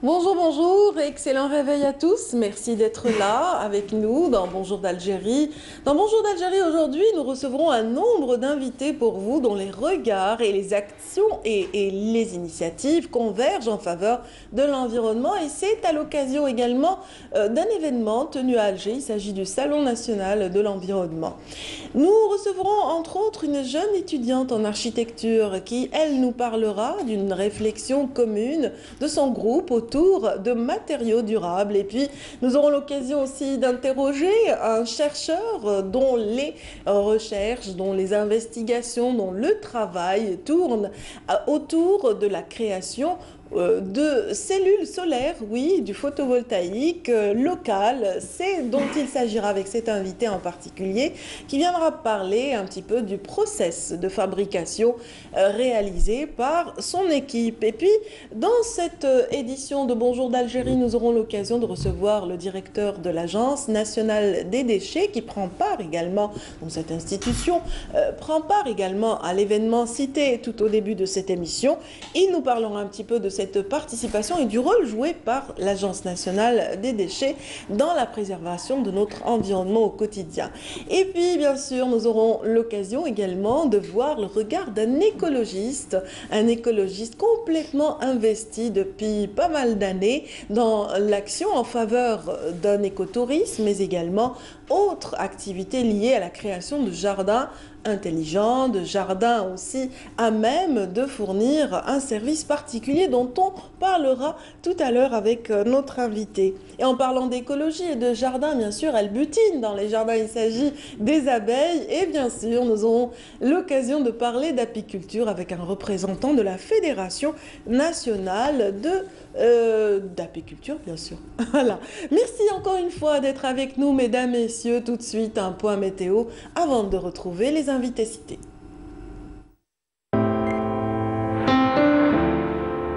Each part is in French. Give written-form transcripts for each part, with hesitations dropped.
Bonjour, bonjour, excellent réveil à tous. Merci d'être là avec nous dans Bonjour d'Algérie. Dans Bonjour d'Algérie, aujourd'hui, nous recevrons un nombre d'invités pour vous dont les regards et les actions et les initiatives convergent en faveur de l'environnement. Et c'est à l'occasion également d'un événement tenu à Alger. Il s'agit du Salon national de l'environnement. Nous recevrons entre autres une jeune étudiante en architecture qui, elle, nous parlera d'une réflexion commune de son groupe autour de matériaux durables. Et puis, nous aurons l'occasion aussi d'interroger un chercheur dont les recherches, dont les investigations, dont le travail tournent autour de la création de cellules solaires, oui, du photovoltaïque local. C'est dont il s'agira avec cet invité en particulier qui viendra parler un petit peu du process de fabrication réalisé par son équipe. Et puis, dans cette édition de Bonjour d'Algérie, nous aurons l'occasion de recevoir le directeur de l'Agence nationale des déchets qui prend part également, dans cette institution, prend part également à l'événement cité tout au début de cette émission. Il nous parlera un petit peu de cette participation et du rôle joué par l'Agence nationale des déchets dans la préservation de notre environnement au quotidien. Et puis, bien sûr, nous aurons l'occasion également de voir le regard d'un écologiste complètement investi depuis pas mal d'années dans l'action en faveur d'un écotourisme, mais également autres activités liées à la création de jardins intelligents, de jardins aussi à même de fournir un service particulier dont on parlera tout à l'heure avec notre invité. Et en parlant d'écologie et de jardin, bien sûr, elle butine dans les jardins, il s'agit des abeilles et bien sûr, nous aurons l'occasion de parler d'apiculture avec un représentant de la Fédération nationale d'apiculture, bien sûr. Voilà. Merci encore une fois d'être avec nous, mesdames, messieurs. Tout de suite, un point météo avant de retrouver les invités cités.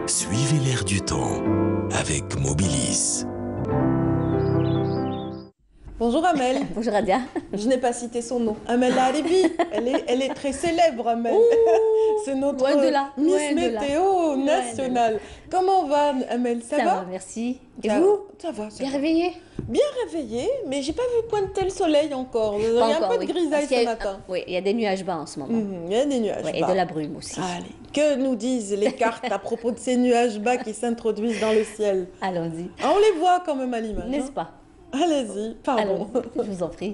Suivez l'air du temps avec Mobilis. Bonjour Amel. Bonjour Adia. Je n'ai pas cité son nom. Amel Laribi. Elle est très célèbre, Amel. C'est notre Miss Météo nationale. Comment va, Amel? Ça va? Ça va, merci. Et vous? Ça va. Bien réveillé? Bien réveillé, mais j'ai pas vu pointer le soleil encore. Il y a un peu de grisaille ce matin. Oui, il y a des nuages bas en ce moment. Il y a des nuages bas. Et de la brume aussi. Allez, que nous disent les cartes à propos de ces nuages bas qui s'introduisent dans le ciel? Allons-y. On les voit quand même à l'image. N'est-ce pas? Allez-y, pardon. Je vous en prie.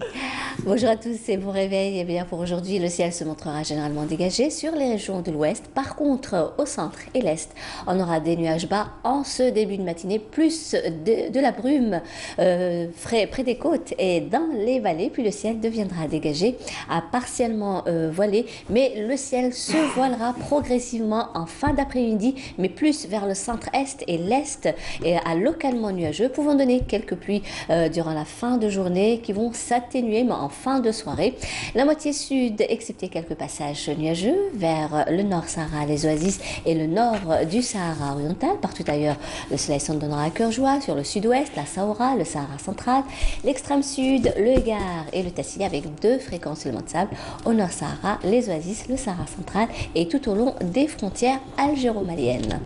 Bonjour à tous et bon réveil. Eh bien, pour aujourd'hui, le ciel se montrera généralement dégagé sur les régions de l'ouest. Par contre, au centre et l'est, on aura des nuages bas en ce début de matinée, plus de la brume près des côtes et dans les vallées. Puis le ciel deviendra dégagé, à partiellement voilé, mais le ciel se voilera progressivement en fin d'après-midi, mais plus vers le centre-est et l'est, et à localement nuageux, pouvant donner quelques pluies durant la fin de journée qui vont s'atténuer mais en fin de soirée. La moitié sud, excepté quelques passages nuageux vers le nord Sahara, les oasis et le nord du Sahara oriental. Partout ailleurs, le soleil s'en donnera à cœur joie sur le sud-ouest, la Sahara, le Sahara central, l'extrême sud, le Gard et le Tassili avec 2 fréquences éléments de sable. Au nord Sahara, les oasis, le Sahara central et tout au long des frontières algéro-maliennes.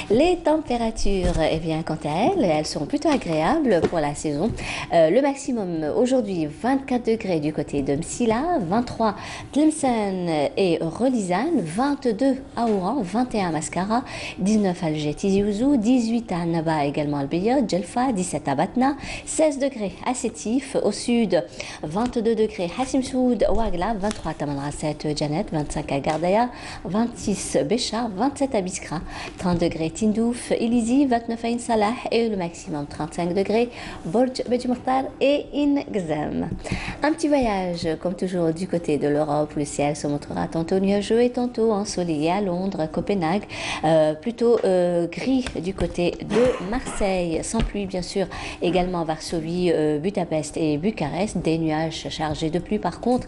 Les températures, eh bien, quant à elles seront plutôt agréables pour la saison. Le maximum aujourd'hui 24 degrés du côté de Msila, 23 Tlemcen et Relizane, 22 à Oran, 21 à Mascara, 19 à Alger Tizi Ouzou, 18 à Annaba également à Al-Beyod, Djelfa, 17 à Batna, 16 degrés à Sétif, au sud 22 degrés Hassim Soud, Ouagla, 23 à Tamanrasset, Janet, 25 à Gardaya, 26 Béchar, 27 à Biskra, 30 degrés Tindouf, Ilizi, 29 à Insalah et le maximum 35 degrés Borj Bedjmurtar et Ingzam. Un petit voyage, comme toujours, du côté de l'Europe, où le ciel se montrera tantôt nuageux et tantôt ensoleillé à Londres, Copenhague, plutôt gris du côté de Marseille, sans pluie bien sûr, également Varsovie, Budapest et Bucarest, des nuages chargés de pluie par contre,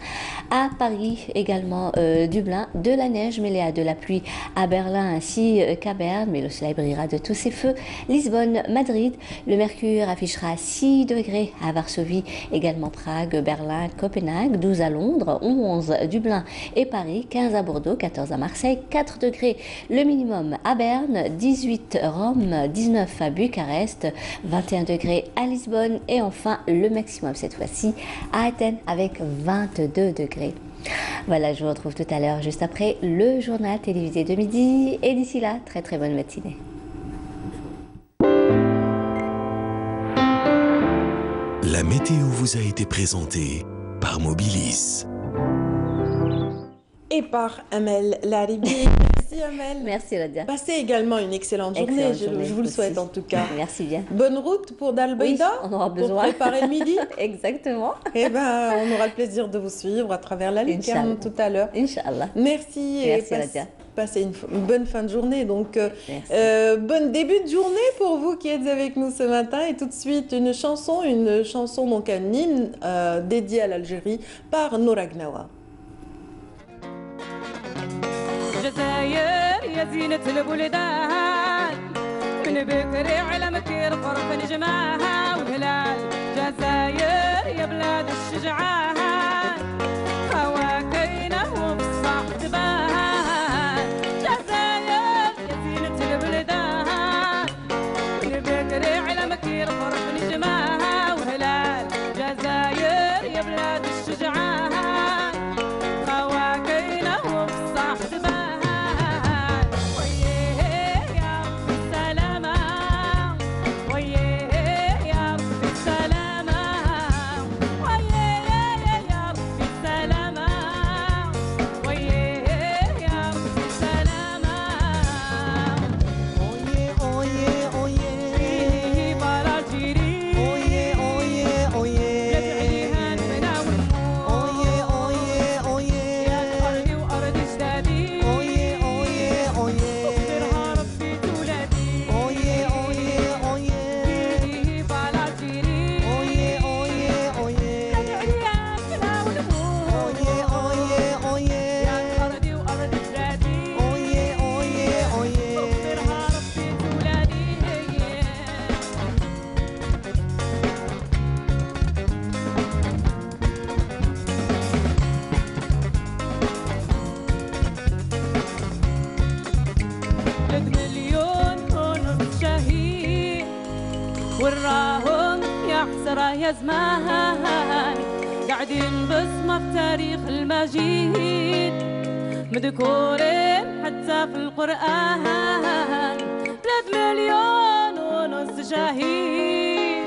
à Paris également, Dublin, de la neige mêlée à de la pluie à Berlin ainsi qu'à Berne, mais le soleil brillera de tous ses feux. Lisbonne, Madrid, le mercure affichera 6 degrés à Varsovie, également Prague, Berlin, Copenhague, 12 à Londres, 11 Dublin et Paris, 15 à Bordeaux, 14 à Marseille, 4 degrés le minimum à Berne, 18 Rome, 19 à Bucarest, 21 degrés à Lisbonne et enfin le maximum cette fois-ci à Athènes avec 22 degrés. Voilà, je vous retrouve tout à l'heure juste après le journal télévisé de midi et d'ici là, très très bonne matinée. La météo vous a été présentée par Mobilis. Et par Amel Laribi. Merci Amel. Merci Radia. Passez également une excellente journée, je vous le souhaite en tout cas. Merci bien. Bonne route pour Dalbeida, oui, on aura besoin. Pour préparer le midi. Exactement. Et ben, on aura le plaisir de vous suivre à travers la lucarne tout à l'heure. Inch'Allah. Merci. Merci Radia. Passez une bonne fin de journée. Donc, bon début de journée pour vous qui êtes avec nous ce matin. Et tout de suite, une chanson donc un hymne dédié à l'Algérie par Noura Gnawa. جزاير يا زينة البلدان من بكري على مكير طرف نجماها وهلال جزاير يا بلاد الشجعان هواكينا وبالصح تبان جزاير يا زينة البلدان من بكري على مكير طرف نجماها وهلال جزاير يا بلاد الشجعان هواكينا وبالصح تبان يا زمان قاعدين بصمة في تاريخ المجيد مذكورين حتى في القرآن بلاد مليون ونص شهيد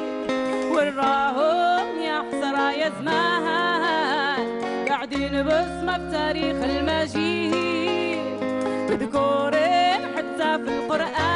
وراهم يا حسرة يا زمان قاعدين بصمة في تاريخ المجيد مذكورين حتى في القرآن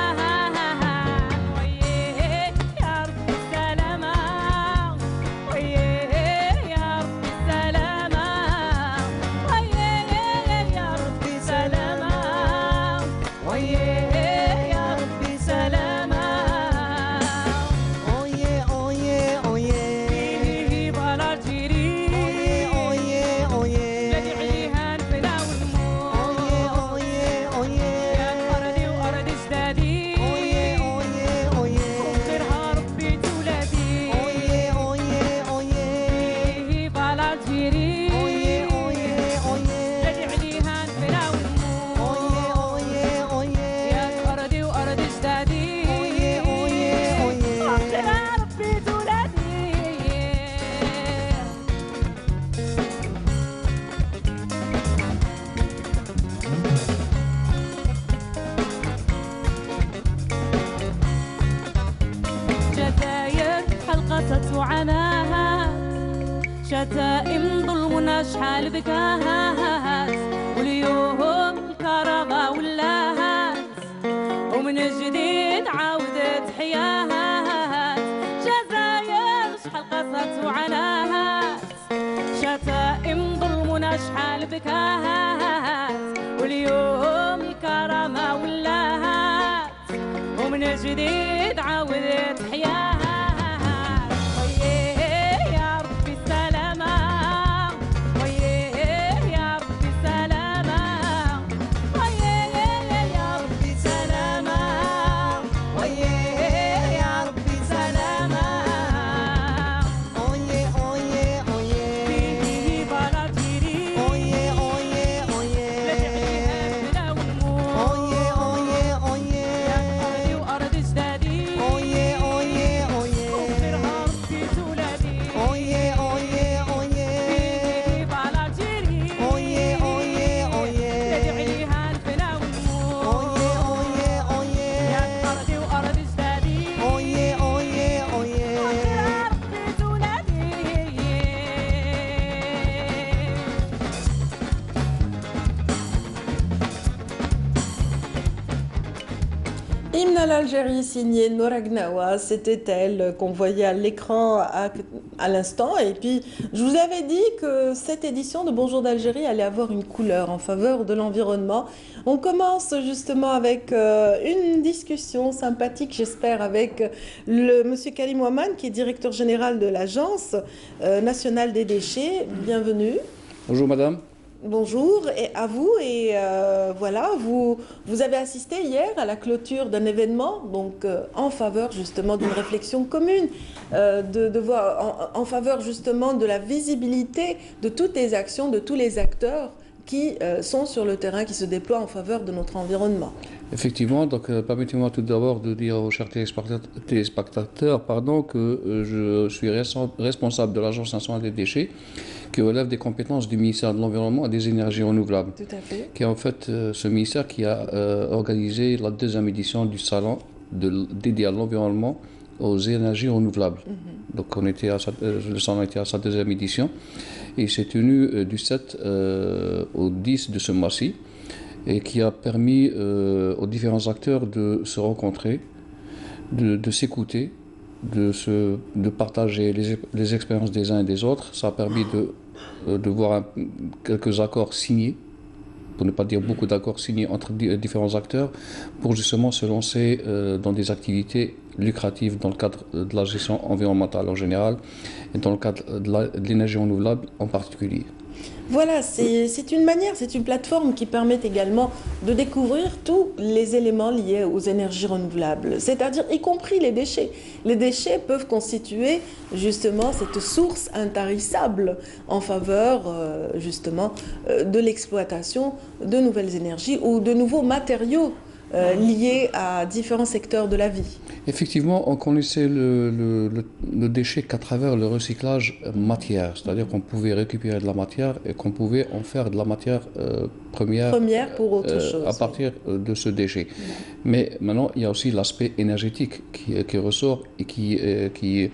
شتائم ظلمنا شحال بكاهات واليوم الكرامة ولات ومن جديد عاودت حياهات جزاير شحال قصت وعناهات شتائم ظلمنا شحال بكاهات واليوم الكرامة ولات ومن جديد عاودت حياهات Hymne à l'Algérie signé Noura Gnawa, c'était elle qu'on voyait à l'écran à l'instant. Et puis, je vous avais dit que cette édition de Bonjour d'Algérie allait avoir une couleur en faveur de l'environnement. On commence justement avec une discussion sympathique, j'espère, avec le monsieur Karim Ouaman, qui est directeur général de l'Agence nationale des déchets. Bienvenue. Bonjour madame. Bonjour et à vous et voilà, vous avez assisté hier à la clôture d'un événement donc en faveur justement d'une réflexion commune, de voir en faveur justement de la visibilité de toutes les actions de tous les acteurs qui sont sur le terrain, qui se déploient en faveur de notre environnement. Effectivement, donc permettez-moi tout d'abord de dire aux chers téléspectateurs que je suis responsable de l'Agence nationale des déchets qui relève des compétences du ministère de l'Environnement et des énergies renouvelables. Tout à fait. Qui est en fait ce ministère qui a organisé la deuxième édition du salon dédié à l'environnement aux énergies renouvelables. Donc le salon était à sa deuxième édition et il s'est tenu du 7 au 10 de ce mois-ci et qui a permis aux différents acteurs de se rencontrer, de s'écouter, de partager les expériences des uns et des autres. Ça a permis de voir quelques accords signés, pour ne pas dire beaucoup d'accords signés entre différents acteurs, pour justement se lancer dans des activités lucratives dans le cadre de la gestion environnementale en général et dans le cadre de l'énergie renouvelable en particulier. Voilà, c'est une manière, c'est une plateforme qui permet également de découvrir tous les éléments liés aux énergies renouvelables, c'est-à-dire y compris les déchets. Les déchets peuvent constituer justement cette source intarissable en faveur justement de l'exploitation de nouvelles énergies ou de nouveaux matériaux liés à différents secteurs de la vie. Effectivement, on connaissait le déchet qu'à travers le recyclage matière, c'est-à-dire qu'on pouvait récupérer de la matière et qu'on pouvait en faire de la matière première pour autre chose, à partir de ce déchet. Mais maintenant, il y a aussi l'aspect énergétique qui ressort et qui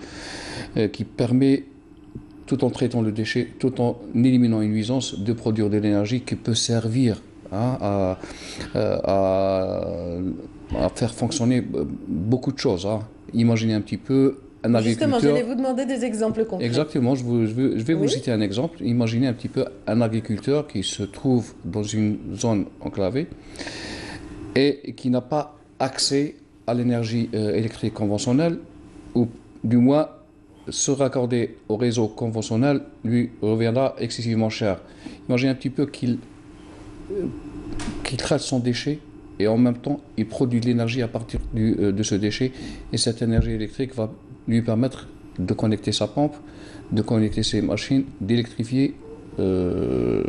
permet, tout en traitant le déchet, tout en éliminant une nuisance, de produire de l'énergie qui peut servir à faire fonctionner beaucoup de choses. Imaginez un petit peu un agriculteur. Justement, j'allais vous demander des exemples concrets. Exactement, je vais vous citer un exemple. Imaginez un petit peu un agriculteur qui se trouve dans une zone enclavée et qui n'a pas accès à l'énergie électrique conventionnelle, ou du moins se raccorder au réseau conventionnel lui reviendra excessivement cher. Imaginez un petit peu qu'il traite son déchet et en même temps il produit de l'énergie à partir de ce déchet, et cette énergie électrique va lui permettre de connecter sa pompe, de connecter ses machines, d'électrifier un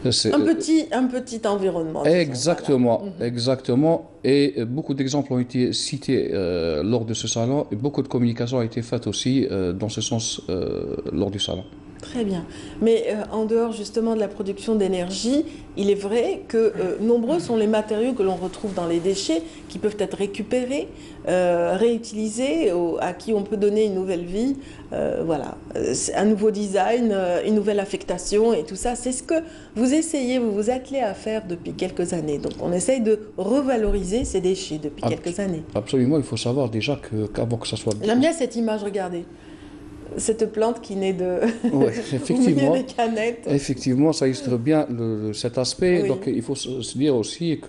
petit environnement. Exactement, voilà. Exactement. Et beaucoup d'exemples ont été cités lors de ce salon, et beaucoup de communication a été faite aussi dans ce sens lors du salon. Très bien. Mais en dehors justement de la production d'énergie, il est vrai que nombreux sont les matériaux que l'on retrouve dans les déchets qui peuvent être récupérés, réutilisés, à qui on peut donner une nouvelle vie, voilà, un nouveau design, une nouvelle affectation et tout ça. C'est ce que vous vous attelez à faire depuis quelques années. Donc on essaye de revaloriser ces déchets depuis quelques années. Absolument, il faut savoir déjà qu'avant que ça soit... J'aime bien cette image, regardez. Cette plante qui naît ouais, effectivement, au milieu des canettes. Effectivement, ça illustre bien cet aspect. Oui. Donc il faut se dire aussi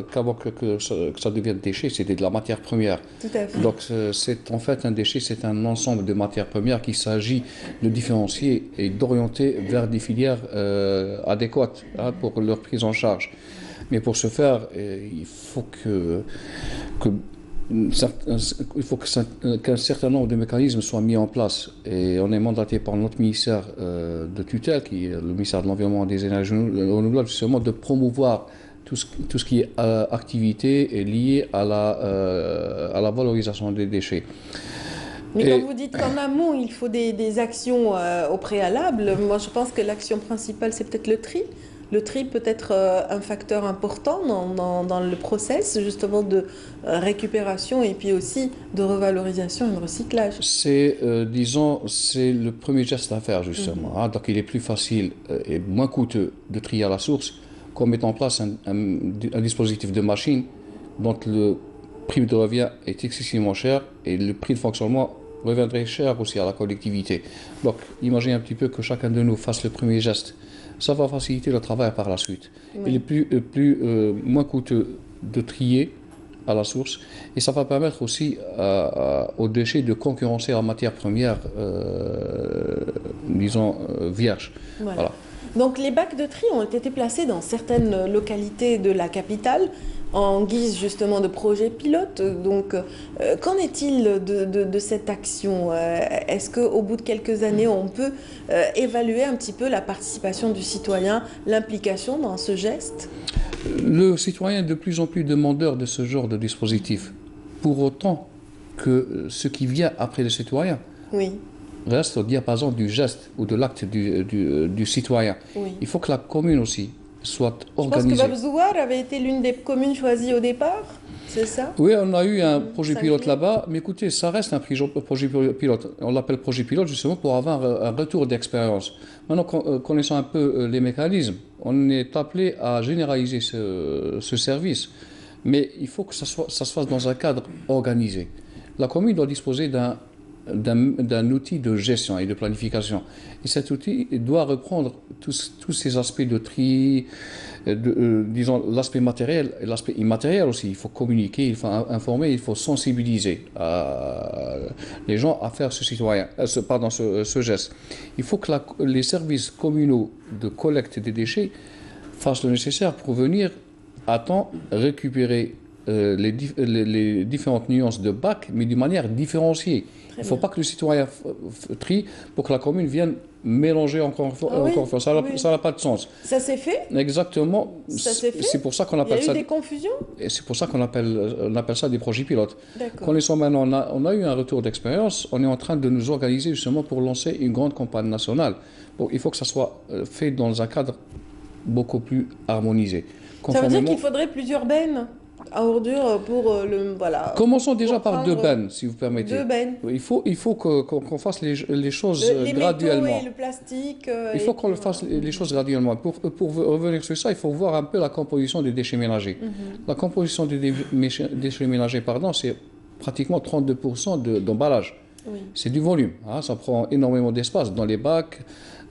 qu'avant que ça devienne déchet, c'était de la matière première. Tout à fait. Donc c'est en fait un déchet, c'est un ensemble de matières premières qu'il s'agit de différencier et d'orienter vers des filières adéquates pour leur prise en charge. Mais pour ce faire, il faut qu'un certain nombre de mécanismes soient mis en place, et on est mandaté par notre ministère de tutelle, qui est le ministère de l'Environnement et des énergies renouvelables, justement de promouvoir tout ce qui est activité liée à la valorisation des déchets. Mais quand vous dites qu'en amont, il faut des actions au préalable, moi je pense que l'action principale, c'est peut-être le tri. Le tri peut être un facteur important dans le process justement de récupération et puis aussi de revalorisation et de recyclage. C'est, disons, c'est le premier geste à faire justement. Donc il est plus facile et moins coûteux de trier à la source qu'en mettant en place un dispositif de machine dont prix de revient est excessivement cher et le prix de fonctionnement reviendrait cher aussi à la collectivité. Donc, imaginez un petit peu que chacun de nous fasse le premier geste. Ça va faciliter le travail par la suite. Oui. Il est moins coûteux de trier à la source et ça va permettre aussi aux déchets de concurrencer en matière première, disons, vierge. Voilà. Voilà. Donc les bacs de tri ont été placés dans certaines localités de la capitale en guise justement de projet pilote. Donc qu'en est-il de cette action? Est-ce qu'au bout de quelques années, on peut évaluer un petit peu la participation du citoyen, l'implication dans ce geste? Le citoyen est de plus en plus demandeur de ce genre de dispositif. Pour autant que ce qui vient après le citoyen Oui, reste au diapason du geste ou de l'acte du citoyen. oui. Il faut que la commune aussi soit Je pense que organisée. Babzouar avait été l'une des communes choisies au départ, c'est ça? Oui, on a eu un projet Ça pilote fait. là-bas, mais écoutez, ça reste un projet pilote. On l'appelle projet pilote justement pour avoir un retour d'expérience. Maintenant, connaissant un peu les mécanismes, on est appelé à généraliser ce service, mais il faut que ça se fasse dans un cadre organisé. La commune doit disposer d'un outil de gestion et de planification. Et cet outil doit reprendre tous ces aspects de tri, disons l'aspect matériel et l'aspect immatériel aussi. Il faut communiquer, il faut informer, il faut sensibiliser les gens à faire ce geste. Il faut que les services communaux de collecte des déchets fassent le nécessaire pour venir à temps récupérer les différentes nuances de bacs, mais d'une manière différenciée. Il ne faut pas que le citoyen trie pour que la commune vienne mélanger encore une fois. Ah oui, Ça n'a oui. pas de sens. Ça s'est fait? Exactement. Ça s'est fait? C'est pour ça qu'on Il y appelle a eu ça. des confusions? Et c'est pour ça qu'on appelle ça des projets pilotes. D'accord. Connaissant maintenant, on a eu un retour d'expérience. On est en train de nous organiser justement pour lancer une grande campagne nationale. Bon, il faut que ça soit fait dans un cadre beaucoup plus harmonisé. Ça veut dire Conformément- qu'il faudrait plusieurs bennes à ordures pour le... Voilà. Commençons déjà Pour par deux prendre bennes, si vous permettez. Deux bennes. Il faut qu'on fasse les choses Les graduellement. métaux et le plastique. Il faut qu'on le fasse les choses graduellement. Pour revenir sur ça, il faut voir un peu la composition des déchets ménagers. La composition des déchets ménagers, c'est pratiquement 32% d'emballage. Oui. C'est du volume. Hein, ça prend énormément d'espace dans les bacs,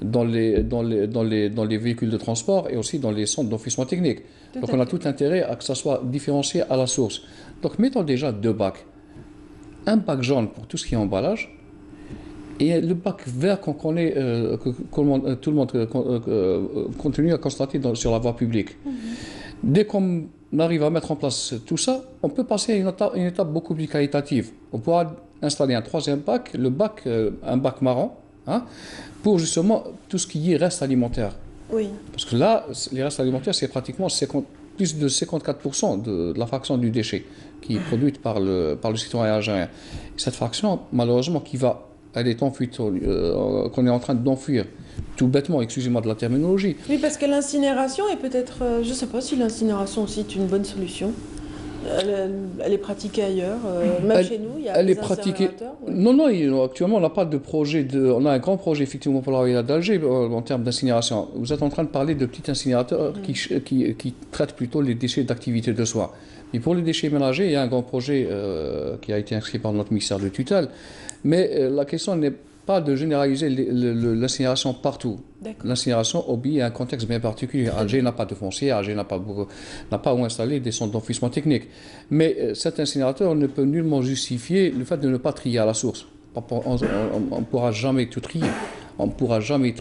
dans les véhicules de transport et aussi dans les centres d'enfouissement technique. Tout Donc à on a fait. tout intérêt à que ça soit différencié à la source. Donc mettons déjà deux bacs. Un bac jaune pour tout ce qui est emballage et le bac vert qu'on connaît, que tout le monde continue à constater sur la voie publique. Dès qu'on arrive à mettre en place tout ça, on peut passer à une étape beaucoup plus qualitative. On pourra installer un troisième bac, un bac marron, hein, pour justement tout ce qui est reste alimentaire. Oui. Parce que là, les restes alimentaires, c'est pratiquement plus de 54% de la fraction du déchet qui est produite par le citoyen algérien. Et cette fraction, malheureusement, elle est enfuite, qu'on est en train d'enfuir, tout bêtement, excusez-moi de la terminologie. Oui, parce que l'incinération est peut-être... je ne sais pas si l'incinération aussi est une bonne solution. Elle est pratiquée ailleurs. Même chez nous, il y a Elle des est pratiquée. incinérateurs. Oui. Non, actuellement, on n'a pas de projet on a un grand projet, effectivement, pour la ville d'Alger en termes d'incinération. Vous êtes en train de parler de petits incinérateurs qui traitent plutôt les déchets d'activité de soins. Mais pour les déchets ménagers, il y a un grand projet qui a été inscrit par notre ministère de tutelle. Mais la question n'est pas de généraliser l'incinération partout. D'accord. L'incinération obéit à un contexte bien particulier. Alger n'a pas de foncier, Alger n'a pas où installer des centres d'enfouissement technique. Mais cet incinérateur ne peut nullement justifier le fait de ne pas trier à la source. On ne pourra jamais tout trier. On ne pourra jamais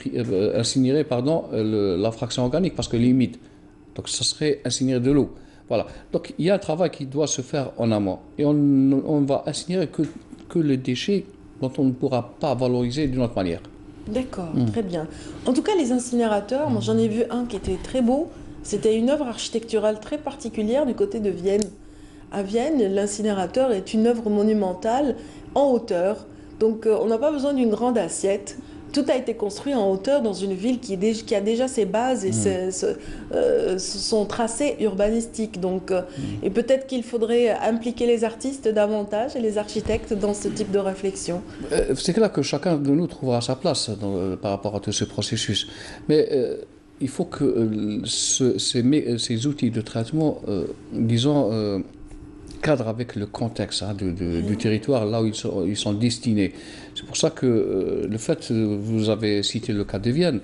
incinérer la fraction organique parce qu'elle est humide. Donc ça serait incinérer de l'eau. Voilà. Donc il y a un travail qui doit se faire en amont. Et on va incinérer que les déchets dont on ne pourra pas valoriser d'une autre manière. D'accord, très bien. En tout cas, les incinérateurs, moi j'en ai vu un qui était très beau. C'était une œuvre architecturale très particulière du côté de Vienne. À Vienne, l'incinérateur est une œuvre monumentale en hauteur. Donc on n'a pas besoin d'une grande assiette. Tout a été construit en hauteur dans une ville qui a déjà ses bases et son tracé urbanistique. Donc, et peut-être qu'il faudrait impliquer les artistes davantage et les architectes dans ce type de réflexion. C'est clair que chacun de nous trouvera sa place par rapport à tout ce processus. Mais il faut que ces outils de traitement, disons, cadre avec le contexte du territoire, là où ils sont destinés. C'est pour ça que le fait, vous avez cité le cas de Vienne,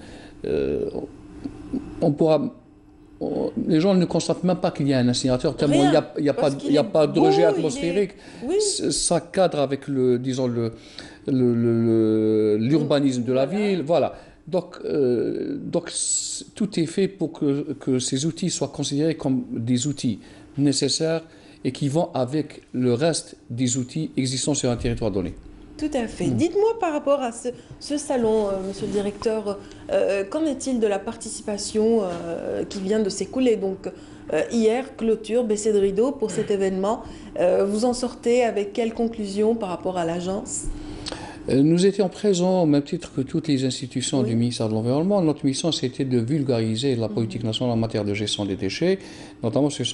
les gens ne constatent même pas qu'il y a un incinérateur, tellement il n'y a pas de rejet atmosphérique. Oui. Ça cadre avec l'urbanisme de la ville. Voilà. Donc, tout est fait pour que ces outils soient considérés comme des outils nécessaires et qui vont avec le reste des outils existants sur un territoire donné. Tout à fait. Dites-moi par rapport à ce salon, monsieur le directeur, qu'en est-il de la participation qui vient de s'écouler? Donc, hier, clôture, baissée de rideau pour cet événement. Vous en sortez avec quelles conclusions par rapport à l'agence? Nous étions présents au même titre que toutes les institutions du ministère de l'Environnement. Notre mission, c'était de vulgariser la politique nationale en matière de gestion des déchets, notamment sur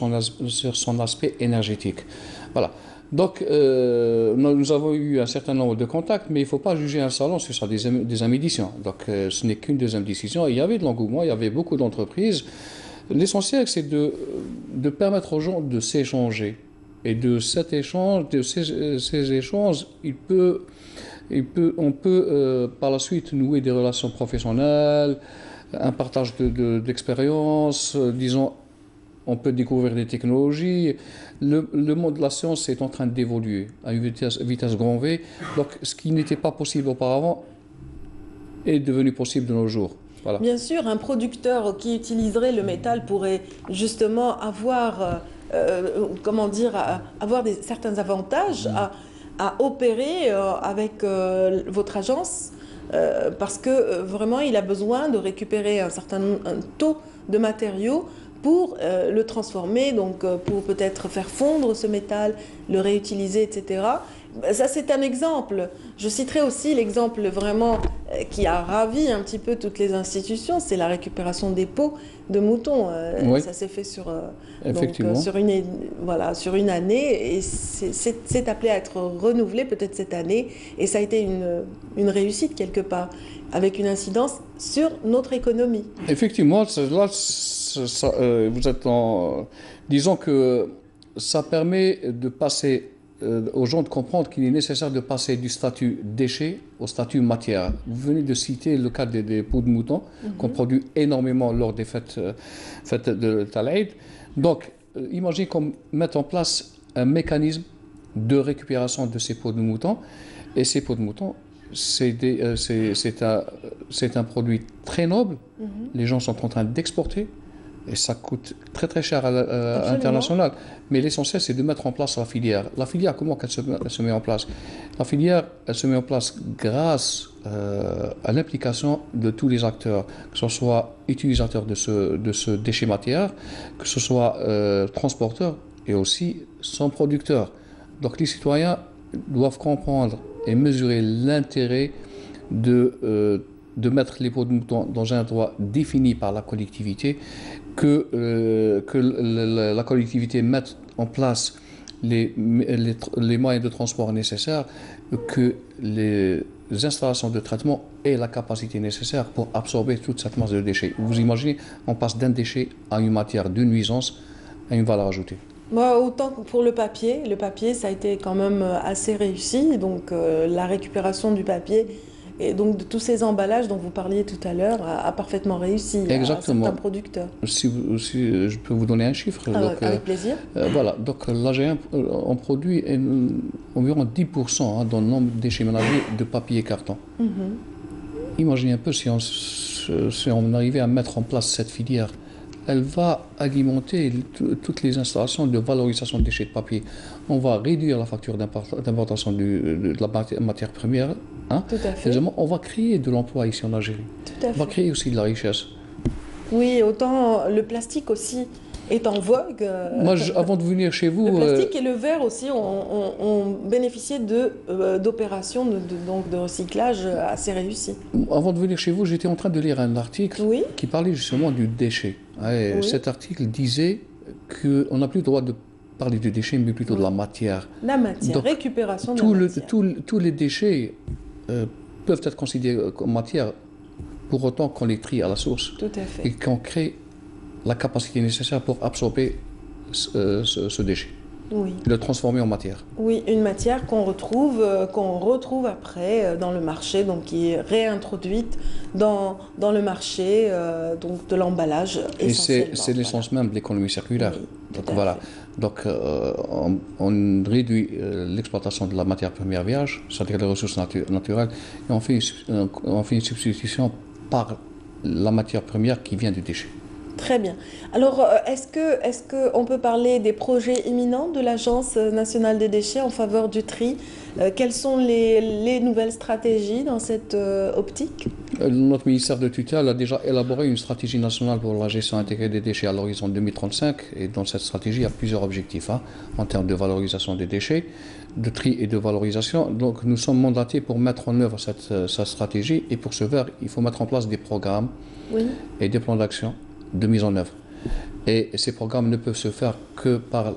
son aspect énergétique. Voilà. Donc, nous avons eu un certain nombre de contacts, mais il ne faut pas juger un salon sur sa deuxième édition. Donc, ce n'est qu'une deuxième décision. Il y avait de l'engouement, il y avait beaucoup d'entreprises. L'essentiel, c'est de permettre aux gens de s'échanger. Et de cet échange, de ces échanges, on peut par la suite nouer des relations professionnelles, un partage d'expériences, disons, on peut découvrir des technologies. Le monde de la science est en train d'évoluer à une vitesse grand V. Donc, ce qui n'était pas possible auparavant est devenu possible de nos jours. Voilà. Bien sûr, un producteur qui utiliserait le métal pourrait justement avoir, avoir certains avantages à opérer avec votre agence parce que vraiment il a besoin de récupérer un taux de matériaux pour le transformer, donc pour peut-être faire fondre ce métal, le réutiliser, etc. Ça, c'est un exemple. Je citerai aussi l'exemple vraiment qui a ravi un petit peu toutes les institutions, c'est la récupération des peaux de moutons. Oui. Ça s'est fait sur une année et c'est appelé à être renouvelé peut-être cette année. Et ça a été une réussite quelque part, avec une incidence sur notre économie. Effectivement, là, vous êtes disons que ça permet de passer aux gens de comprendre qu'il est nécessaire de passer du statut déchet au statut matière. Vous venez de citer le cas des peaux de mouton qu'on produit énormément lors des fêtes de Talaïd. Donc, imaginez qu'on mette en place un mécanisme de récupération de ces peaux de mouton. Et ces peaux de mouton, c'est un produit très noble. Les gens sont en train d'exporter. Et ça coûte très très cher à l'international. Mais l'essentiel, c'est de mettre en place la filière. La filière, comment elle se met en place? La filière, elle se met en place grâce à l'implication de tous les acteurs, que ce soit utilisateurs de ce déchet matière, que ce soit transporteurs et aussi son producteur. Donc les citoyens doivent comprendre et mesurer l'intérêt de mettre les peaux de mouton dans un endroit défini par la collectivité, que la collectivité mette en place les moyens de transport nécessaires, que les installations de traitement aient la capacité nécessaire pour absorber toute cette masse de déchets. Vous imaginez, on passe d'un déchet à une matière de nuisance à une valeur ajoutée. Moi, autant que pour le papier, ça a été quand même assez réussi, donc la récupération du papier et donc de tous ces emballages dont vous parliez tout à l'heure a parfaiement réussi. Exactement. À certains producteurs. Si je peux vous donner un chiffre. Avec plaisir. Voilà, donc l'AGM, on produit environ 10% dans le nombre de déchets ménagers de papier et carton. Imaginez un peu si on arrivait à mettre en place cette filière. Elle va alimenter toutes les installations de valorisation de déchets de papier. On va réduire la facture d'importation de la matière première. Hein. Tout à fait. Deuxièmement, on va créer de l'emploi ici en Algérie. Tout à fait. On va créer aussi de la richesse. Oui, autant le plastique aussi est en vogue. Moi, avant de venir chez vous... Le plastique et le verre aussi ont bénéficié d'opérations de recyclage assez réussies. Avant de venir chez vous, j'étais en train de lire un article qui parlait justement du déchet. Et cet article disait qu'on n'a plus le droit de parler de déchets, mais plutôt de la matière. La matière, donc, récupération de la matière. Tous les déchets peuvent être considérés comme matière pour autant qu'on les trie à la source. Tout à fait. Et qu'on crée la capacité nécessaire pour absorber ce déchet. Oui. le transformer en matière. Oui, une matière qu'on retrouve après dans le marché, donc qui est réintroduite dans le marché donc de l'emballage Et essentiellement. c'est l'essence même de l'économie circulaire. Oui, tout Donc à voilà. fait. Donc on réduit l'exploitation de la matière première vierge, c'est-à-dire les ressources naturelles, et on fait une substitution par la matière première qui vient du déchet. Très bien. Alors, est-ce que on peut parler des projets imminents de l'Agence nationale des déchets en faveur du tri? Quelles sont les nouvelles stratégies dans cette optique? Notre ministère de tutelle a déjà élaboré une stratégie nationale pour la gestion intégrée des déchets à l'horizon 2035. Et dans cette stratégie, il y a plusieurs objectifs en termes de valorisation des déchets, de tri et de valorisation. Donc nous sommes mandatés pour mettre en œuvre cette stratégie. Et pour ce faire, il faut mettre en place des programmes et des plans d'action de mise en œuvre. Et ces programmes ne peuvent se faire que par,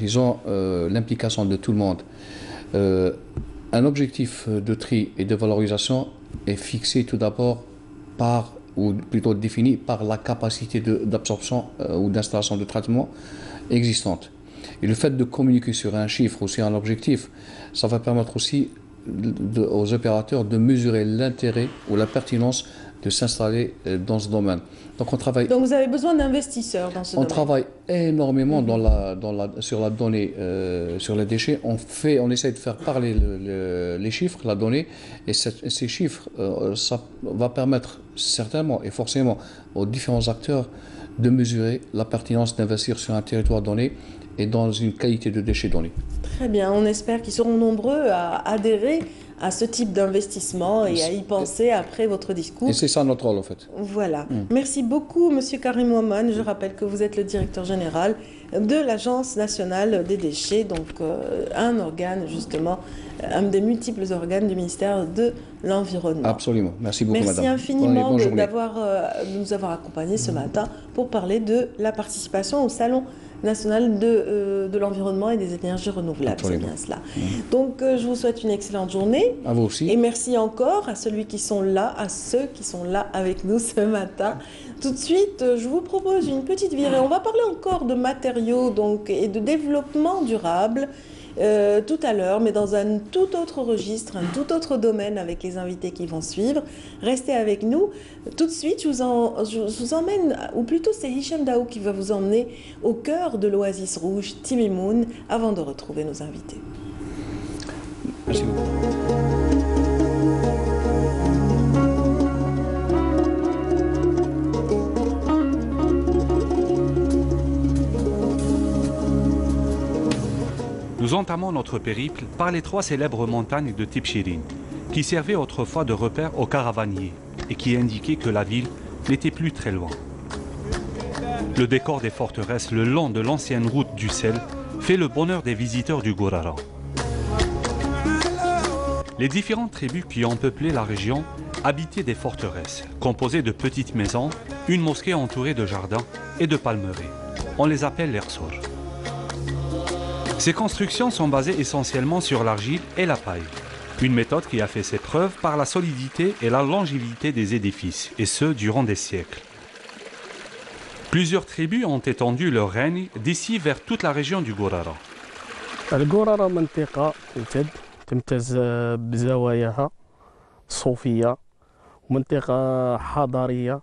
disons, l'implication de tout le monde. Un objectif de tri et de valorisation est fixé tout d'abord par, ou plutôt défini par la capacité d'absorption ou d'installation de traitement existante. Et le fait de communiquer sur un chiffre ou sur un objectif, ça va permettre aussi aux opérateurs de mesurer l'intérêt ou la pertinence de s'installer dans ce domaine. Donc on travaille. Donc vous avez besoin d'investisseurs dans ce domaine. On travaille énormément sur la donnée, sur les déchets. On essaie de faire parler les chiffres, la donnée, et ces chiffres, ça va permettre certainement et forcément aux différents acteurs de mesurer la pertinence d'investir sur un territoire donné et dans une qualité de déchets donnée. Très bien, on espère qu'ils seront nombreux à adhérer à ce type d'investissement et à y penser après votre discours. Et c'est ça notre rôle en fait. Voilà. Merci beaucoup Monsieur Karim Ouaman. Je rappelle que vous êtes le directeur général de l'Agence nationale des déchets, donc un organe justement, un des multiples organes du ministère de l'Environnement. Absolument. Merci beaucoup Merci madame. infiniment de nous avoir accompagnés ce matin pour parler de la participation au Salon national de l'environnement et des énergies renouvelables. C'est bien cela. Donc, je vous souhaite une excellente journée. À vous aussi. Et merci encore à ceux qui sont là avec nous ce matin. Tout de suite, je vous propose une petite virée. On va parler encore de matériaux donc, et de développement durable tout à l'heure, mais dans un tout autre registre, un tout autre domaine avec les invités qui vont suivre. Restez avec nous. Tout de suite, je vous emmène, ou plutôt c'est Hicham Daou qui va vous emmener au cœur de l'Oasis Rouge, Timimoun, avant de retrouver nos invités. Merci beaucoup. Nous entamons notre périple par les 3 célèbres montagnes de Tibchirin, qui servaient autrefois de repère aux caravaniers et qui indiquaient que la ville n'était plus très loin. Le décor des forteresses le long de l'ancienne route du sel fait le bonheur des visiteurs du Gourara. Les différentes tribus qui ont peuplé la région habitaient des forteresses, composées de petites maisons, une mosquée entourée de jardins et de palmeraies. On les appelle l'Ersor. Ces constructions sont basées essentiellement sur l'argile et la paille, une méthode qui a fait ses preuves par la solidité et la longévité des édifices, et ce durant des siècles. Plusieurs tribus ont étendu leur règne d'ici vers toute la région du Gourara. القرارة منطقة تمتاز بزواياها الصوفية ومنطقة حضارية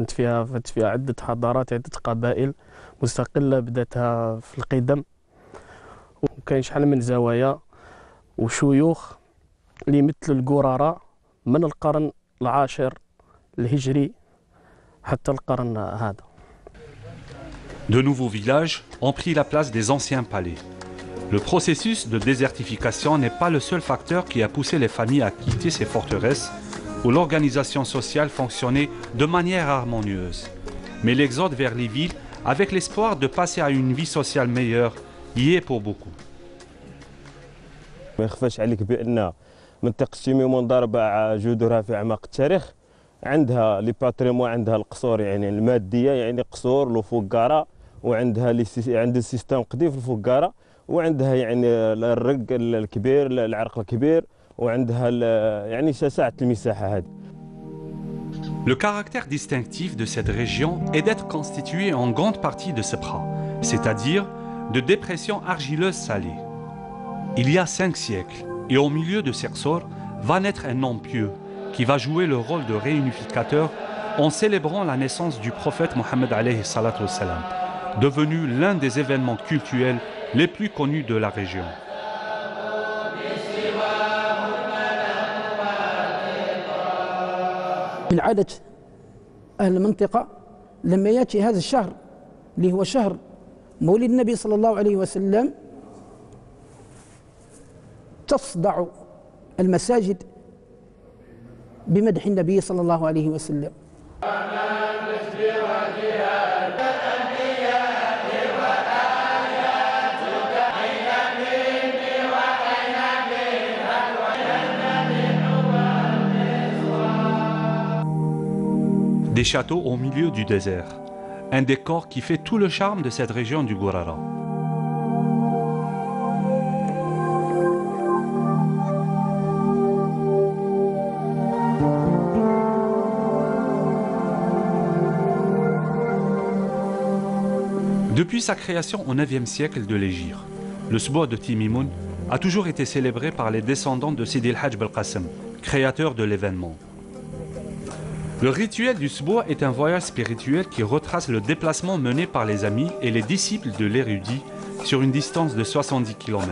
فيها عدة حضارات عدة قبائل مستقلة بداتها في القدم وكاين شحال من زوايا وشيوخ اللي يمثلوا القرارة من القرن العاشر الهجري حتى القرن هذا. De nouveaux villages ont pris la place des anciens palais. Le processus de désertification n'est pas le seul facteur qui a poussé les familles à quitter ces forteresses où l'organisation sociale fonctionnait de manière harmonieuse. Mais l'exode vers les villes, avec l'espoir de passer à une vie sociale meilleure, y est pour beaucoup. ما يخفاش عليك بان منطقه تيميمون ضاربه جذورها في اعماق التاريخ، عندها لي باتريمون، عندها القصور يعني الماديه يعني قصور الفقاره، وعندها عند السيستم قديم في الفقاره، وعندها يعني الرق الكبير العرق الكبير، وعندها يعني سعه المساحه هذه. Le caractère distinctif de cette région est d'être constituée en grande partie de Sepra, c'est-à-dire de dépression argileuse salée. Il y a 5 siècles, et au milieu de ces ressorts, va naître un homme pieux qui va jouer le rôle de réunificateur en célébrant la naissance du prophète Mohammed alayhi salatu wassalam, devenu l'un des événements cultuels les plus connus de la région. من عادة أهل المنطقة لما يأتي هذا الشهر اللي هو شهر مولد النبي صلى الله عليه وسلم تصدع المساجد بمدح النبي صلى الله عليه وسلم. Des châteaux au milieu du désert, un décor qui fait tout le charme de cette région du Gourara. Depuis sa création au 9e siècle de l'Hégire, le Sboua de Timimoun a toujours été célébré par les descendants de Sidi el-Hajj Belkacem, créateur de l'événement. Le rituel du Sboua est un voyage spirituel qui retrace le déplacement mené par les amis et les disciples de l'érudit sur une distance de 70 km.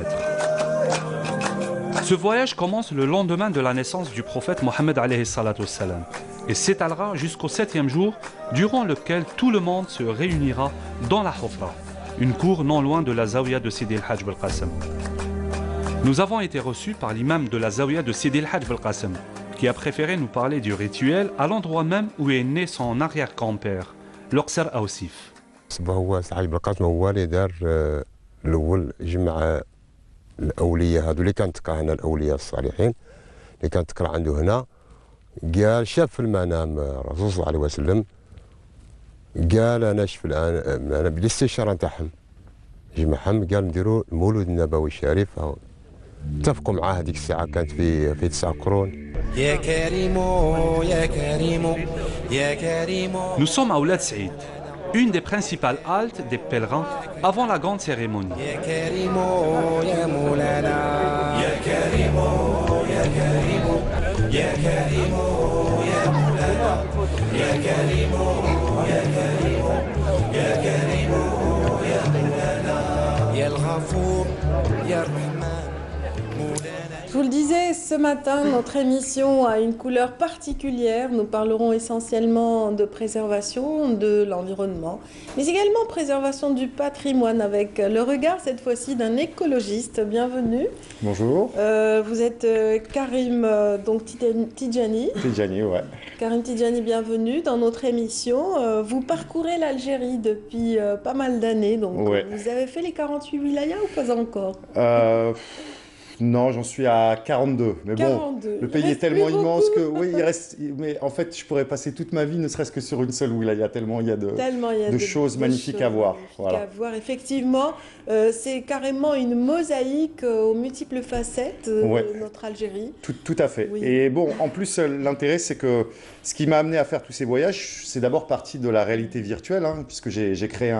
Ce voyage commence le lendemain de la naissance du prophète Mohammed alayhi salatu wassalam et s'étalera jusqu'au 7e jour, durant lequel tout le monde se réunira dans la Hofra, une cour non loin de la Zawiya de Sidi el-Hajj Belkacem. Nous avons été reçus par l'imam de la Zawiya de Sidi el-Hajj Belkacem, qui a préféré nous parler du rituel à l'endroit même où est né son arrière-grand-père, l'Oqser Aoussif. هو سعيد بالقاسم هو اللي دار الاول جمع الاولياء هذو اللي كانت تقرا هنا الاولياء الصالحين اللي كانت تقرا عنده هنا قال شاف في المنام الرسول صلى الله عليه وسلم قال انا شف الان انا بالاستشاره نتاعهم جمعهم قال نديروا المولود النبوي الشريف اتفقوا معاه هذيك الساعه كانت في 9 قرون. يا كريم يا كريم يا كريم. Nous sommes à Oulad Saïd, une des principales haltes des pèlerins avant la grande cérémonie. يا كريم يا مولانا يا كريم يا كريم يا كريم يا مولانا يا كريم يا كريم يا كريم يا مولانا يا الغفور يا الرحمن. Je vous le disais, ce matin, notre émission a une couleur particulière. Nous parlerons essentiellement de préservation de l'environnement, mais également préservation du patrimoine avec le regard cette fois-ci d'un écologiste. Bienvenue. Bonjour. Vous êtes Karim donc Tidjani. Tidjani, ouais. Karim Tidjani, bienvenue dans notre émission. Vous parcourez l'Algérie depuis pas mal d'années, donc ouais. Vous avez fait les 48 wilayas ou pas encore? Non, j'en suis à 42. Mais 42. Bon, le pays est tellement immense que oui, il reste. Mais en fait, je pourrais passer toute ma vie, ne serait-ce que sur une seule wilaya, tellement il y a de choses magnifiques à voir. Voilà. À voir. Effectivement, c'est carrément une mosaïque aux multiples facettes de notre Algérie. Tout à fait. Oui. Et bon, en plus, l'intérêt, c'est que ce qui m'a amené à faire tous ces voyages, c'est d'abord parti de la réalité virtuelle, hein, puisque j'ai créé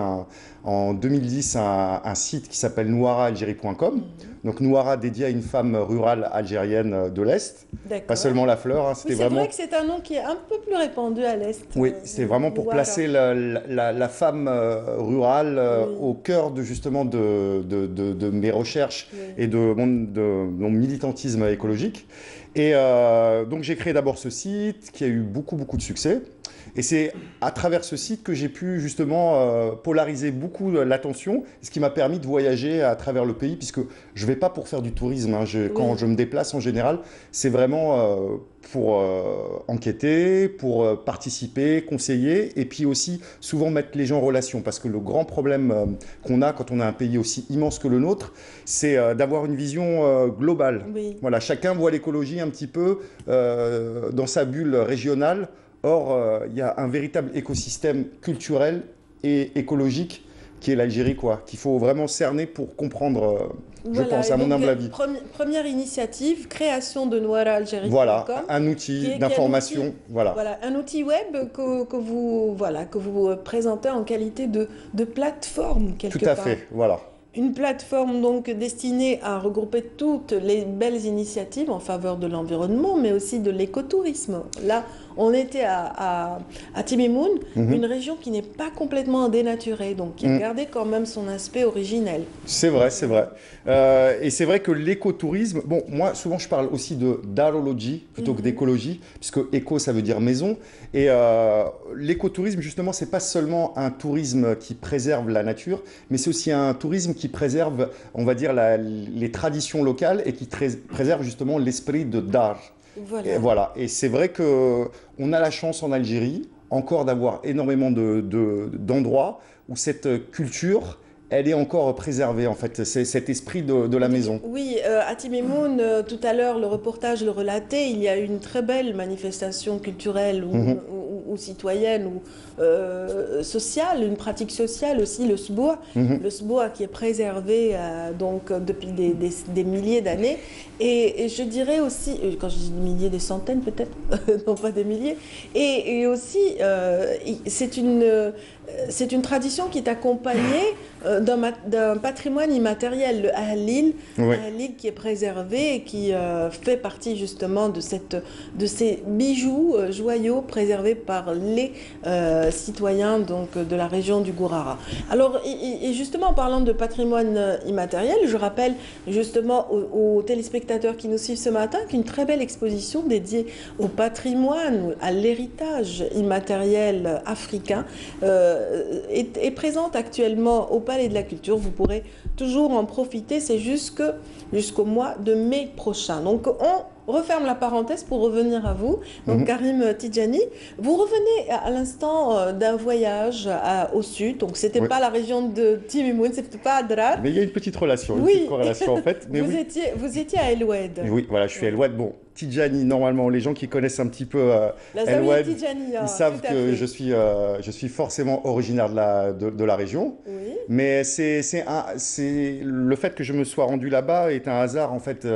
en 2010 un site qui s'appelle nouaraalgérie.com. Donc Nouara dédié à une femme rurale algérienne de l'Est. Pas seulement la fleur. Hein, oui, c'est vrai que c'est un nom qui est un peu plus répandu à l'Est. Oui, c'est vraiment pour placer la femme rurale au cœur justement de mes recherches et de mon militantisme écologique. Et donc j'ai créé d'abord ce site qui a eu beaucoup de succès. Et c'est à travers ce site que j'ai pu justement polariser beaucoup l'attention, ce qui m'a permis de voyager à travers le pays, puisque je ne vais pas pour faire du tourisme. Hein. Quand je me déplace en général, c'est vraiment pour enquêter, pour participer, conseiller, et puis aussi souvent mettre les gens en relation. Parce que le grand problème qu'on a quand on a un pays aussi immense que le nôtre, c'est d'avoir une vision globale. Oui. Voilà, chacun voit l'écologie un petit peu dans sa bulle régionale. Or, il y a un véritable écosystème culturel et écologique qui est l'Algérie, qu'il faut vraiment cerner pour comprendre, je pense, à mon humble avis. Première initiative, création de nouaraalgérie.com. Voilà, un outil d'information. Voilà, un outil web que vous présentez en qualité de plateforme, quelque part. Tout à fait, voilà. Une plateforme donc destinée à regrouper toutes les belles initiatives en faveur de l'environnement, mais aussi de l'écotourisme. Là, on était à Timimoun, une région qui n'est pas complètement dénaturée, donc qui a gardé quand même son aspect originel. C'est vrai, c'est vrai. Et c'est vrai que l'écotourisme, bon, moi souvent je parle aussi de darologie plutôt que d'écologie, puisque éco ça veut dire maison. Et l'écotourisme, justement, c'est pas seulement un tourisme qui préserve la nature, mais c'est aussi un tourisme qui préserve, on va dire, les traditions locales et qui préserve justement l'esprit de dar. Voilà. Et voilà. Et c'est vrai qu'on a la chance en Algérie encore d'avoir énormément d'endroits où cette culture, elle est encore préservée, en fait. C'est cet esprit de la maison. Oui, à Timimoun, tout à l'heure, le reportage le relatait, il y a une très belle manifestation culturelle ou citoyenne ou sociale, une pratique sociale aussi, le SBOA. Le SBOA qui est préservé donc, depuis des milliers d'années. Et je dirais aussi, quand je dis des milliers, des centaines peut-être, non pas des milliers, et aussi, c'est une tradition qui est accompagnée d'un patrimoine immatériel, le Ahlil, Ahlil qui est préservé et qui fait partie justement de ces bijoux, joyaux préservés par les citoyens donc, de la région du Gourara. Alors, et justement, en parlant de patrimoine immatériel, je rappelle justement aux téléspectateurs qui nous suivent ce matin qu'une très belle exposition dédiée au patrimoine, à l'héritage immatériel africain est présente actuellement au Palais de la Culture. Vous pourrez toujours en profiter, c'est jusqu'au mois de mai prochain. Donc on referme la parenthèse pour revenir à vous. Donc Karim Tidjani, vous revenez à l'instant d'un voyage au sud. Donc c'était pas la région de Timimoun, c'était pas Adrar. Mais il y a une petite relation, une petite corrélation en fait. Mais vous étiez à El Oued. Oui, voilà, je suis à El Oued. Bon, Tidjani, normalement, les gens qui connaissent un petit peu El Oued, ils savent que je suis forcément originaire de la région. Oui. Mais c'est le fait que je me sois rendu là-bas est un hasard en fait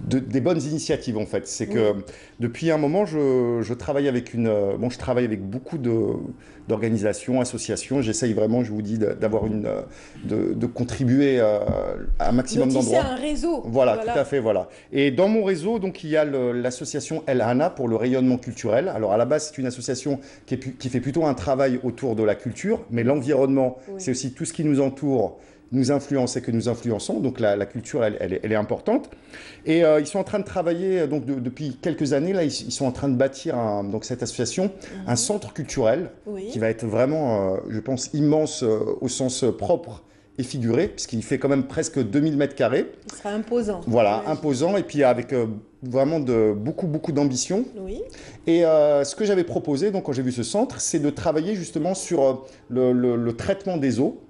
des bonnes initiatives en fait. C'est que depuis un moment, je travaille avec je travaille avec beaucoup d'organisations, associations. J'essaye vraiment, je vous dis, de contribuer à un maximum d'endroits. C'est un réseau. Voilà, tout à fait, voilà. Et dans mon réseau, donc, il y a l'association El Hana pour le rayonnement culturel. Alors, à la base, c'est une association qui fait plutôt un travail autour de la culture, mais l'environnement, c'est aussi tout ce qui nous entoure, nous influence et que nous influençons. Donc la culture, elle est importante. Et ils sont en train de travailler, donc depuis quelques années, là, ils sont en train de bâtir, donc cette association, un centre culturel qui va être vraiment, je pense, immense au sens propre et figuré, puisqu'il fait quand même presque 2000 mètres carrés. Il sera imposant. Voilà, imposant, et puis avec vraiment beaucoup d'ambition. Oui. Et ce que j'avais proposé, donc, quand j'ai vu ce centre, c'est de travailler justement sur le traitement des eaux.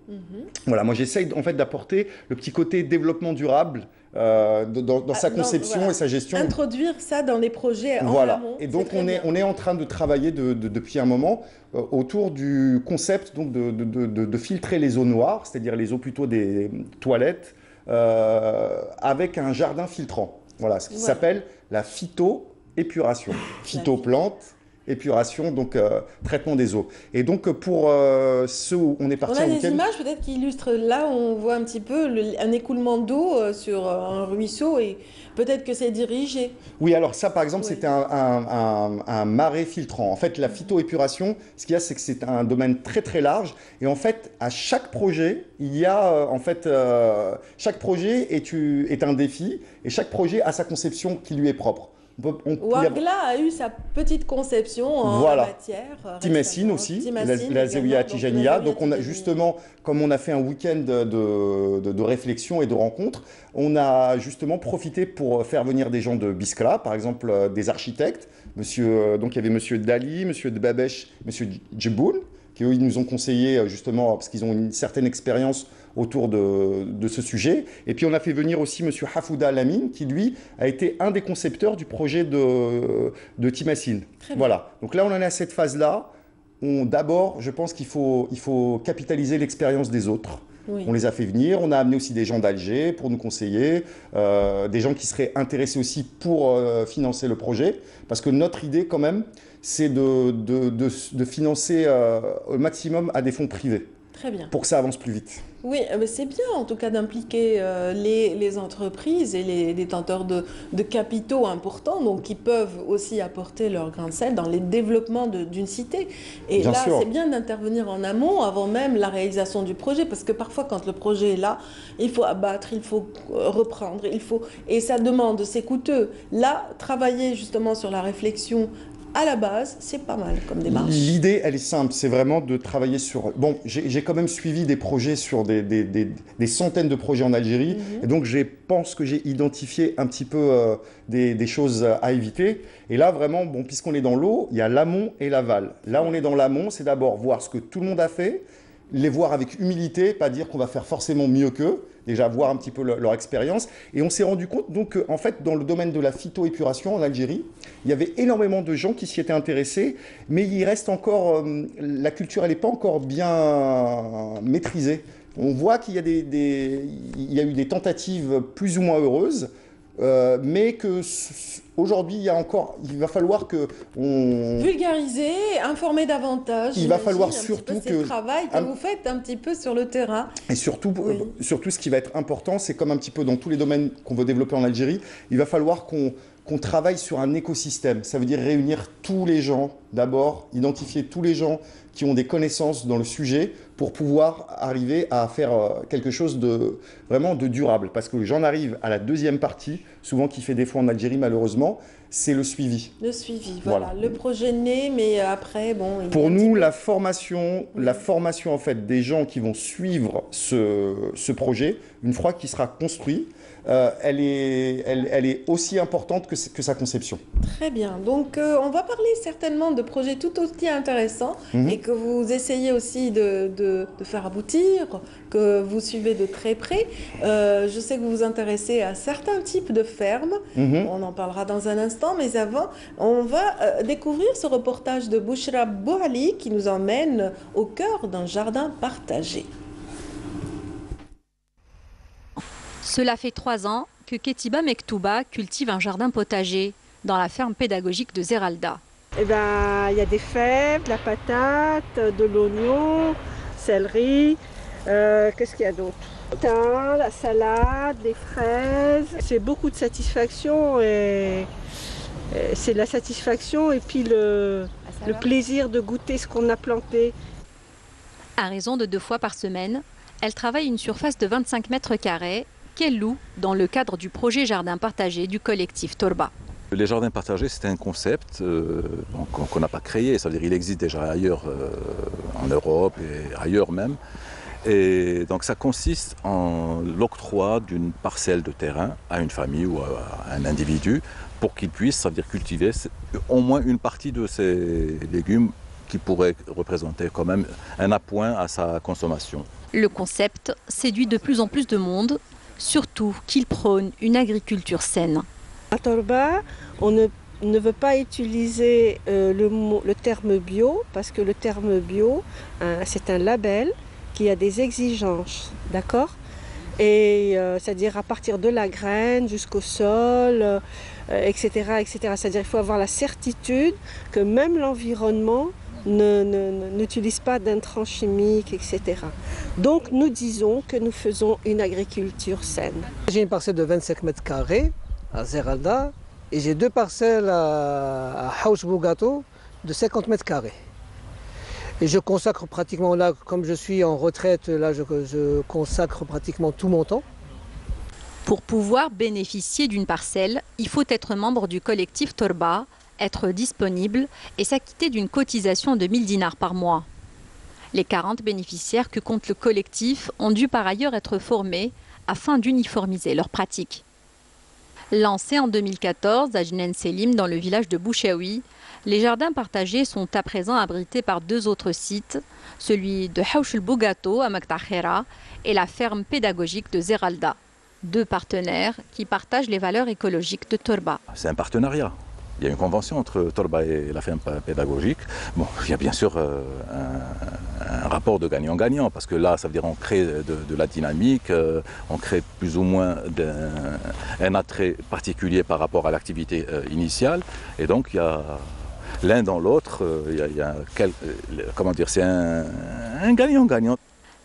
Voilà, moi j'essaye en fait d'apporter le petit côté développement durable dans sa conception et sa gestion. Introduire ça dans les projets en amont. Et donc on est en train de travailler depuis un moment autour du concept donc de filtrer les eaux noires, c'est-à-dire les eaux plutôt des toilettes, avec un jardin filtrant. Voilà, ce qui s'appelle la phytoépuration. Phytoplante, épuration, donc traitement des eaux. Et donc pour ceux où on est parti en week-end... On a des images peut-être qui illustrent, là on voit un petit peu un écoulement d'eau sur un ruisseau et peut-être que c'est dirigé. Oui, alors ça par exemple c'était un marais filtrant. En fait la phytoépuration, ce qu'il y a c'est que c'est un domaine très très large et en fait à chaque projet, il y a chaque projet est un défi et chaque projet a sa conception qui lui est propre. Ouargla a eu sa petite conception en matière. Timessine aussi, la Zawiya Tijaniya. Donc on a justement, comme on a fait un week-end de réflexion et de rencontres, on a justement profité pour faire venir des gens de Biskra, par exemple des architectes. Donc il y avait monsieur Dali, monsieur Dbabesh, monsieur Djiboul, qui eux, ils nous ont conseillé justement parce qu'ils ont une certaine expérience autour de ce sujet. Et puis on a fait venir aussi M. Hafouda Lamine, qui lui a été un des concepteurs du projet de Timessine. Voilà. Donc là, on en est à cette phase-là. D'abord, je pense qu'il faut capitaliser l'expérience des autres. Oui. On les a fait venir, on a amené aussi des gens d'Alger pour nous conseiller, des gens qui seraient intéressés aussi pour financer le projet, parce que notre idée quand même, c'est de financer au maximum à des fonds privés. Très bien. Pour que ça avance plus vite. Oui, c'est bien en tout cas d'impliquer les entreprises et les détenteurs de capitaux importants, donc qui peuvent aussi apporter leur grain de sel dans les développements d'une cité. Et Bien là, sûr. c'est bien d'intervenir en amont, avant même la réalisation du projet, parce que parfois quand le projet est là, il faut abattre, il faut reprendre, et ça demande, c'est coûteux. Là, travailler justement sur la réflexion à la base, c'est pas mal comme démarche. L'idée, elle est simple, c'est vraiment de travailler sur... Bon, j'ai quand même suivi des projets sur des centaines de projets en Algérie, et donc je pense que j'ai identifié un petit peu des choses à éviter. Et là, vraiment, bon, puisqu'on est dans l'eau, il y a l'amont et l'aval. Là, on est dans l'amont, c'est d'abord voir ce que tout le monde a fait, les voir avec humilité, pas dire qu'on va faire forcément mieux qu'eux, déjà voir un petit peu leur expérience. Et on s'est rendu compte donc qu'en fait, dans le domaine de la phytoépuration en Algérie, il y avait énormément de gens qui s'y étaient intéressés, mais il reste encore, la culture, elle n'est pas encore bien maîtrisée. On voit qu'il y a il y a eu des tentatives plus ou moins heureuses, mais que aujourd'hui, il va falloir que on... Vulgariser, informer davantage. Il va falloir surtout que... C'est le travail que vous faites un petit peu sur le terrain. Et surtout, surtout, ce qui va être important, c'est comme un petit peu dans tous les domaines qu'on veut développer en Algérie, il va falloir qu'on travaille sur un écosystème. Ça veut dire réunir tous les gens, d'abord, identifier tous les gens qui ont des connaissances dans le sujet pour pouvoir arriver à faire quelque chose de vraiment de durable. Parce que j'en arrive à la deuxième partie, souvent qui fait défaut en Algérie malheureusement, c'est le suivi. Le suivi, voilà. Le projet né, mais après, bon... Pour nous, la formation en fait des gens qui vont suivre ce projet, une fois qu'il sera construit, elle est aussi importante que sa conception. Très bien. Donc, on va parler certainement de projets tout aussi intéressants et que vous essayez aussi de faire aboutir, que vous suivez de très près. Je sais que vous vous intéressez à certains types de fermes. On en parlera dans un instant, mais avant, on va découvrir ce reportage de Bouchra Bouali qui nous emmène au cœur d'un jardin partagé. Cela fait 3 ans que Ketiba Mektouba cultive un jardin potager dans la ferme pédagogique de Zeralda. Eh ben, il y a des fèves, de la patate, de l'oignon, céleri, qu'est-ce qu'il y a d'autre? Thym, la salade, les fraises. C'est beaucoup de satisfaction et c'est la satisfaction et puis le plaisir de goûter ce qu'on a planté. À raison de 2 fois par semaine, elle travaille une surface de 25 mètres carrés qu'elle loue dans le cadre du projet jardin partagé du collectif Torba. Les jardins partagés, c'est un concept qu'on n'a pas créé, ça veut dire qu'il existe déjà ailleurs en Europe et ailleurs même. Et donc ça consiste en l'octroi d'une parcelle de terrain à une famille ou à un individu pour qu'il puisse, ça veut dire cultiver au moins une partie de ces légumes qui pourraient représenter quand même un appoint à sa consommation. Le concept séduit de plus en plus de monde, surtout qu'il prône une agriculture saine. À Torba, on ne veut pas utiliser le terme bio parce que le terme bio, c'est un label qui a des exigences, d'accord? Et c'est-à-dire à partir de la graine jusqu'au sol, etc., etc. C'est-à-dire qu'il faut avoir la certitude que même l'environnement n'utilise pas d'intrants chimiques, etc. Donc nous disons que nous faisons une agriculture saine. J'ai une parcelle de 25 mètres carrés à Zeralda et j'ai 2 parcelles à Haouch Bougato de 50 mètres carrés. Et je consacre pratiquement, là, comme je suis en retraite, là je consacre pratiquement tout mon temps. Pour pouvoir bénéficier d'une parcelle, il faut être membre du collectif Torba, être disponible et s'acquitter d'une cotisation de 1000 dinars par mois. Les 40 bénéficiaires que compte le collectif ont dû par ailleurs être formés afin d'uniformiser leurs pratiques. Lancés en 2014 à Jnen Selim dans le village de Bouchaoui, les jardins partagés sont à présent abrités par 2 autres sites, celui de Haouch el Bougato à Maktakhera et la ferme pédagogique de Zeralda. 2 partenaires qui partagent les valeurs écologiques de Torba. C'est un partenariat. Il y a une convention entre Torba et la ferme pédagogique. Bon, il y a bien sûr un rapport de gagnant-gagnant, parce que là, ça veut dire qu'on crée de la dynamique, on crée plus ou moins un attrait particulier par rapport à l'activité initiale. Et donc, il y a l'un dans l'autre, comment dire, c'est un gagnant-gagnant.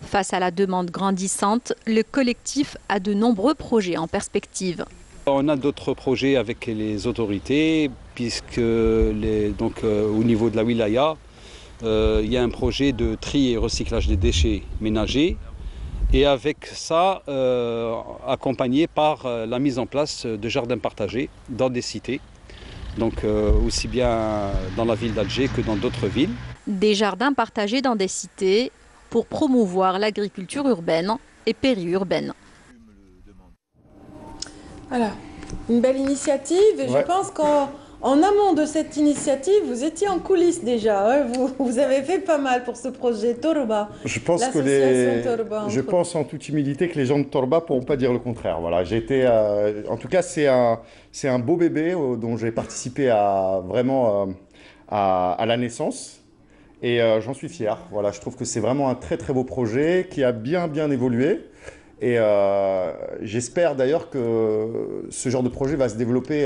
Face à la demande grandissante, le collectif a de nombreux projets en perspective. On a d'autres projets avec les autorités, puisque au niveau de la wilaya, il y a un projet de tri et recyclage des déchets ménagers. Et avec ça, accompagné par la mise en place de jardins partagés dans des cités, donc aussi bien dans la ville d'Alger que dans d'autres villes. Des jardins partagés dans des cités pour promouvoir l'agriculture urbaine et périurbaine. Voilà, une belle initiative et je pense qu'en amont de cette initiative, vous étiez en coulisses déjà. Hein, vous avez fait pas mal pour ce projet Torba. Je pense en toute humilité que les gens de Torba ne pourront pas dire le contraire. Voilà, en tout cas, c'est un beau bébé dont j'ai participé à la naissance. Et j'en suis fier. Voilà, je trouve que c'est vraiment un très très beau projet qui a bien évolué. Et j'espère d'ailleurs que ce genre de projet va se développer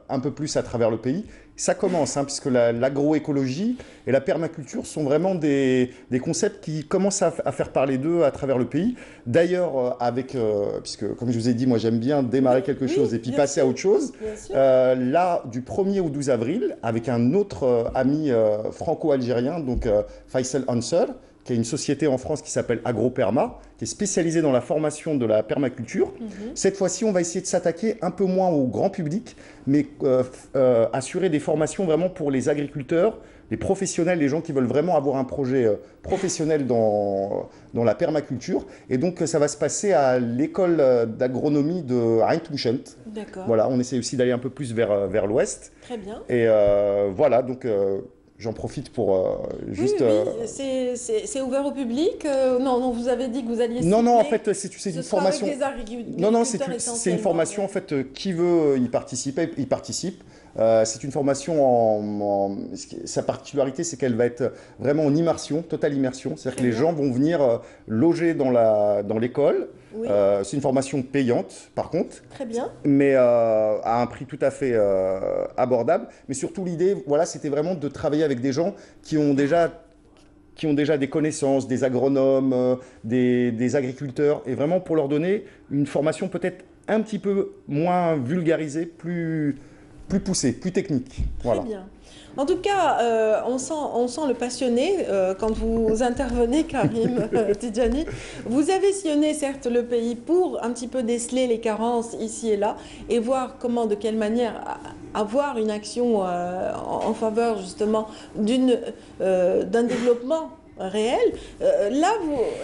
un peu plus à travers le pays. Ça commence, puisque l'agroécologie et la permaculture sont vraiment des concepts qui commencent à faire parler d'eux à travers le pays. D'ailleurs, puisque comme je vous ai dit, moi j'aime bien démarrer quelque chose et puis passer à autre chose. Là, du 1er au 12 avril, avec un autre ami franco-algérien, donc Faisal Ansar, qui est une société en France qui s'appelle AgroPerma, qui est spécialisée dans la formation de la permaculture. Cette fois-ci, on va essayer de s'attaquer un peu moins au grand public, mais assurer des formations vraiment pour les agriculteurs, les professionnels, les gens qui veulent vraiment avoir un projet professionnel dans la permaculture. Et donc, ça va se passer à l'école d'agronomie de Ain Touchent. D'accord. Voilà, on essaie aussi d'aller un peu plus vers l'ouest. Très bien. Et voilà, donc... J'en profite pour juste... Oui, c'est ouvert au public. Non, vous avez dit que vous alliez... Non, en fait, c'est une formation... Avec des agriculteurs. Non, c'est une formation, en fait, qui veut y participer, il participe. C'est une formation sa particularité, c'est qu'elle va être vraiment en immersion, totale immersion. C'est-à-dire que les gens vont venir loger dans l'école. Oui. C'est une formation payante, par contre. Très bien. Mais à un prix tout à fait abordable. Mais surtout, l'idée, voilà, c'était vraiment de travailler avec des gens qui ont déjà des connaissances, des agronomes, des agriculteurs, et vraiment pour leur donner une formation peut-être un petit peu moins vulgarisée, plus poussée, plus technique. Voilà. Très bien. En tout cas, on sent le passionné quand vous intervenez, Karim Tidjani. Vous avez sillonné certes le pays pour un petit peu déceler les carences ici et là et voir de quelle manière avoir une action en faveur justement d'un développement réel. Là,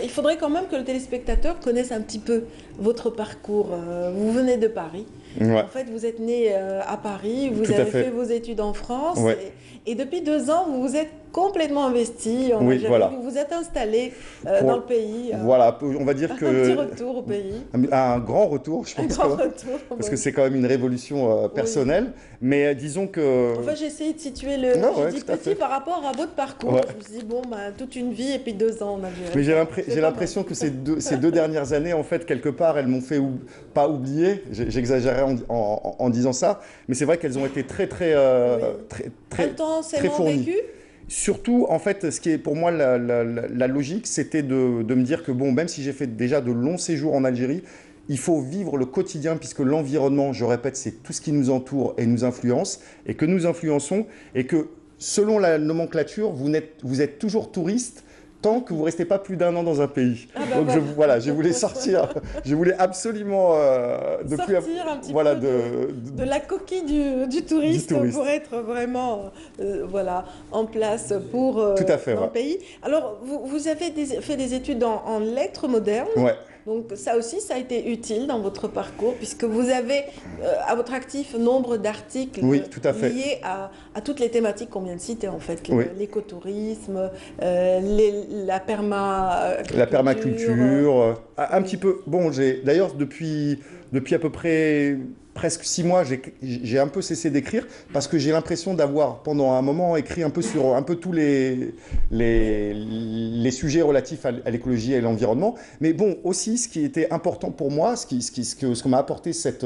il faudrait quand même que le téléspectateur connaisse un petit peu votre parcours. Vous venez de Paris. Ouais. En fait, vous êtes né à Paris, vous avez fait vos études en France et depuis 2 ans, vous vous êtes complètement investi en Algérie, voilà. Vous vous êtes installé dans le pays. Voilà, on va dire que... Un petit retour au pays. Un grand retour, je pense. Parce que c'est quand même une révolution personnelle. Mais disons que... Enfin, j'ai essayé de situer je dis petit par rapport à votre parcours. Ouais. Je me suis dit, toute une vie et puis 2 ans en Algérie. Mais j'ai l'impression que ces 2 dernières années, en fait, quelque part, elles m'ont fait pas oublier. J'exagérais en disant ça. Mais c'est vrai qu'elles ont été très fournies. Vécu. Surtout, en fait, ce qui est pour moi la logique, c'était de me dire que, même si j'ai fait déjà de longs séjours en Algérie, il faut vivre le quotidien, puisque l'environnement, je répète, c'est tout ce qui nous entoure et nous influence, et que nous influençons, et que selon la nomenclature, vous êtes toujours touriste tant que vous ne restez pas plus d'1 an dans un pays. Donc je voulais sortir, je voulais absolument sortir un petit peu de la coquille du touriste pour être vraiment en place pour dans le pays. Alors, vous avez fait des études en lettres modernes. Ouais. Donc ça aussi, ça a été utile dans votre parcours, puisque vous avez à votre actif nombre d'articles liés à toutes les thématiques qu'on vient de citer, en fait. L'écotourisme, la permaculture. Un petit peu. D'ailleurs, depuis à peu près presque 6 mois, j'ai un peu cessé d'écrire parce que j'ai l'impression d'avoir, pendant un moment, écrit un peu sur tous les sujets relatifs à l'écologie et à l'environnement. Mais aussi, ce qui était important pour moi, ce que m'a apporté cet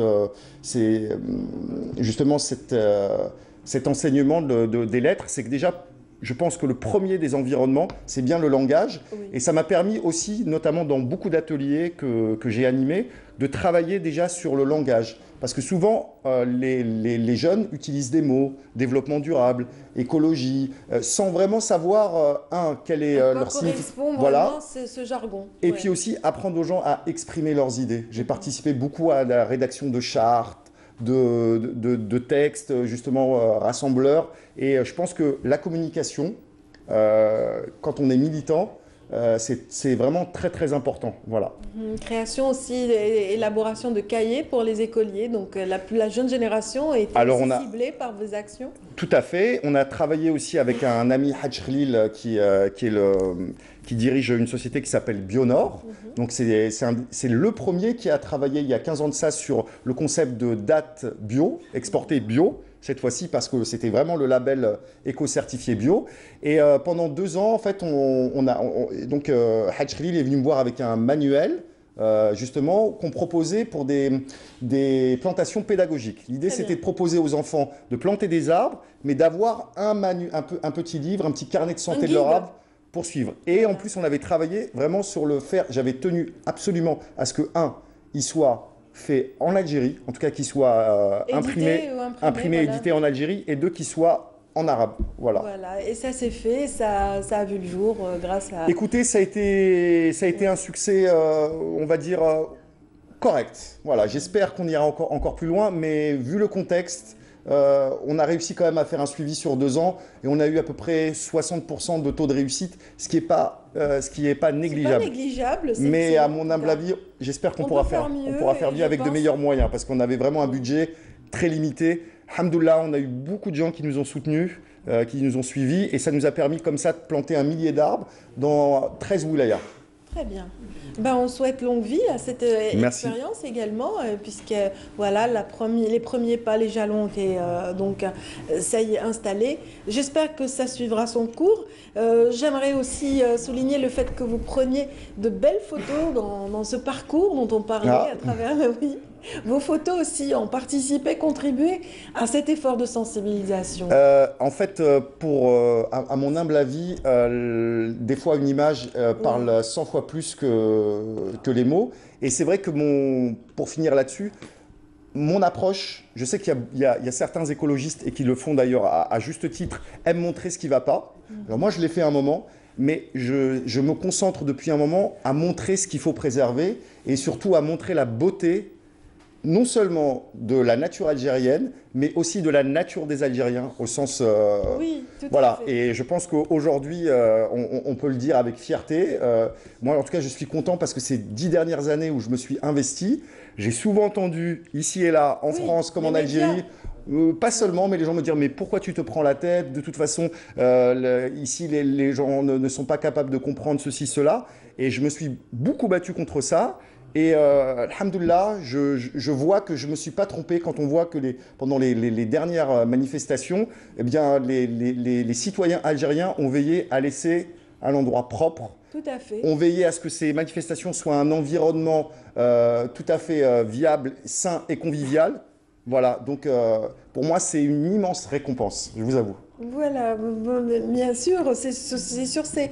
enseignement des lettres, c'est que déjà, je pense que le premier des environnements, c'est bien le langage. Oui. Et ça m'a permis aussi, notamment dans beaucoup d'ateliers que j'ai animés, de travailler déjà sur le langage. Parce que souvent, les jeunes utilisent des mots, développement durable, écologie, sans vraiment savoir, quel est leur significat. Voilà, c'est ce jargon. Et puis aussi, apprendre aux gens à exprimer leurs idées. J'ai participé beaucoup à la rédaction de chartes, de textes, justement, rassembleurs. Et je pense que la communication, quand on est militant, c'est vraiment très très important. Voilà. Création aussi, élaboration de cahiers pour les écoliers. Donc la jeune génération est ciblée par vos actions. Tout à fait. On a travaillé aussi avec un ami Hadj Khalil qui dirige une société qui s'appelle Bionor. Donc c'est le premier qui a travaillé il y a 15 ans de ça sur le concept de date bio, exportée bio. Cette fois-ci parce que c'était vraiment le label éco-certifié bio. Et pendant 2 ans, en fait, donc Hadj Khalil est venu me voir avec un manuel, justement, qu'on proposait pour des plantations pédagogiques. L'idée, c'était de proposer aux enfants de planter des arbres, mais d'avoir un petit livre, un petit carnet de santé de leur arbre pour suivre. Et en plus, on avait travaillé vraiment sur le faire. J'avais tenu absolument à ce que, il soit fait en Algérie, en tout cas qu'il soit imprimé, voilà. Édité en Algérie, et 2, qu'il soit en arabe. Voilà. Et ça s'est fait, ça a vu le jour grâce à... Écoutez, ça a été un succès, on va dire, correct. Voilà, j'espère qu'on ira encore plus loin, mais vu le contexte, on a réussi quand même à faire un suivi sur 2 ans, et on a eu à peu près 60% de taux de réussite, ce qui n'est pas négligeable. Pas négligeable, mais à mon humble avis, j'espère qu'on pourra faire mieux avec de meilleurs moyens, parce qu'on avait vraiment un budget très limité. Alhamdoulilah, on a eu beaucoup de gens qui nous ont soutenus, qui nous ont suivis, et ça nous a permis comme ça de planter 1 millier d'arbres dans 13 wilayas. Très bien. On souhaite longue vie à cette expérience également, puisque voilà, les premiers pas, les jalons ont été ça y est, installés. J'espère que ça suivra son cours. J'aimerais aussi souligner le fait que vous preniez de belles photos dans ce parcours dont on parlait à travers vos photos aussi ont participé, contribué à cet effort de sensibilisation. En fait, à mon humble avis, des fois une image parle 100 fois plus que les mots. Et c'est vrai que pour finir là-dessus, mon approche, je sais qu'il y a certains écologistes, et qui le font d'ailleurs à juste titre, aiment montrer ce qui ne va pas. Alors moi, je l'ai fait un moment, mais je me concentre depuis un moment à montrer ce qu'il faut préserver, et surtout à montrer la beauté non seulement de la nature algérienne, mais aussi de la nature des Algériens, au sens... oui, tout voilà. à fait. Et je pense qu'aujourd'hui, on peut le dire avec fierté. Moi, en tout cas, je suis content parce que ces 10 dernières années où je me suis investi, j'ai souvent entendu, ici et là, en France comme en Algérie, pas seulement, mais les gens me dire « mais pourquoi tu te prends la tête? De toute façon, ici, les gens ne sont pas capables de comprendre ceci, cela. » Et je me suis beaucoup battu contre ça. Et alhamdoulilah, je vois que je ne me suis pas trompé quand on voit que pendant les dernières manifestations, eh bien, les citoyens algériens ont veillé à laisser un endroit propre. Tout à fait. Ont veillé à ce que ces manifestations soient un environnement tout à fait viable, sain et convivial. Voilà, donc pour moi, c'est une immense récompense, je vous avoue. Voilà, bien sûr, c'est sur ces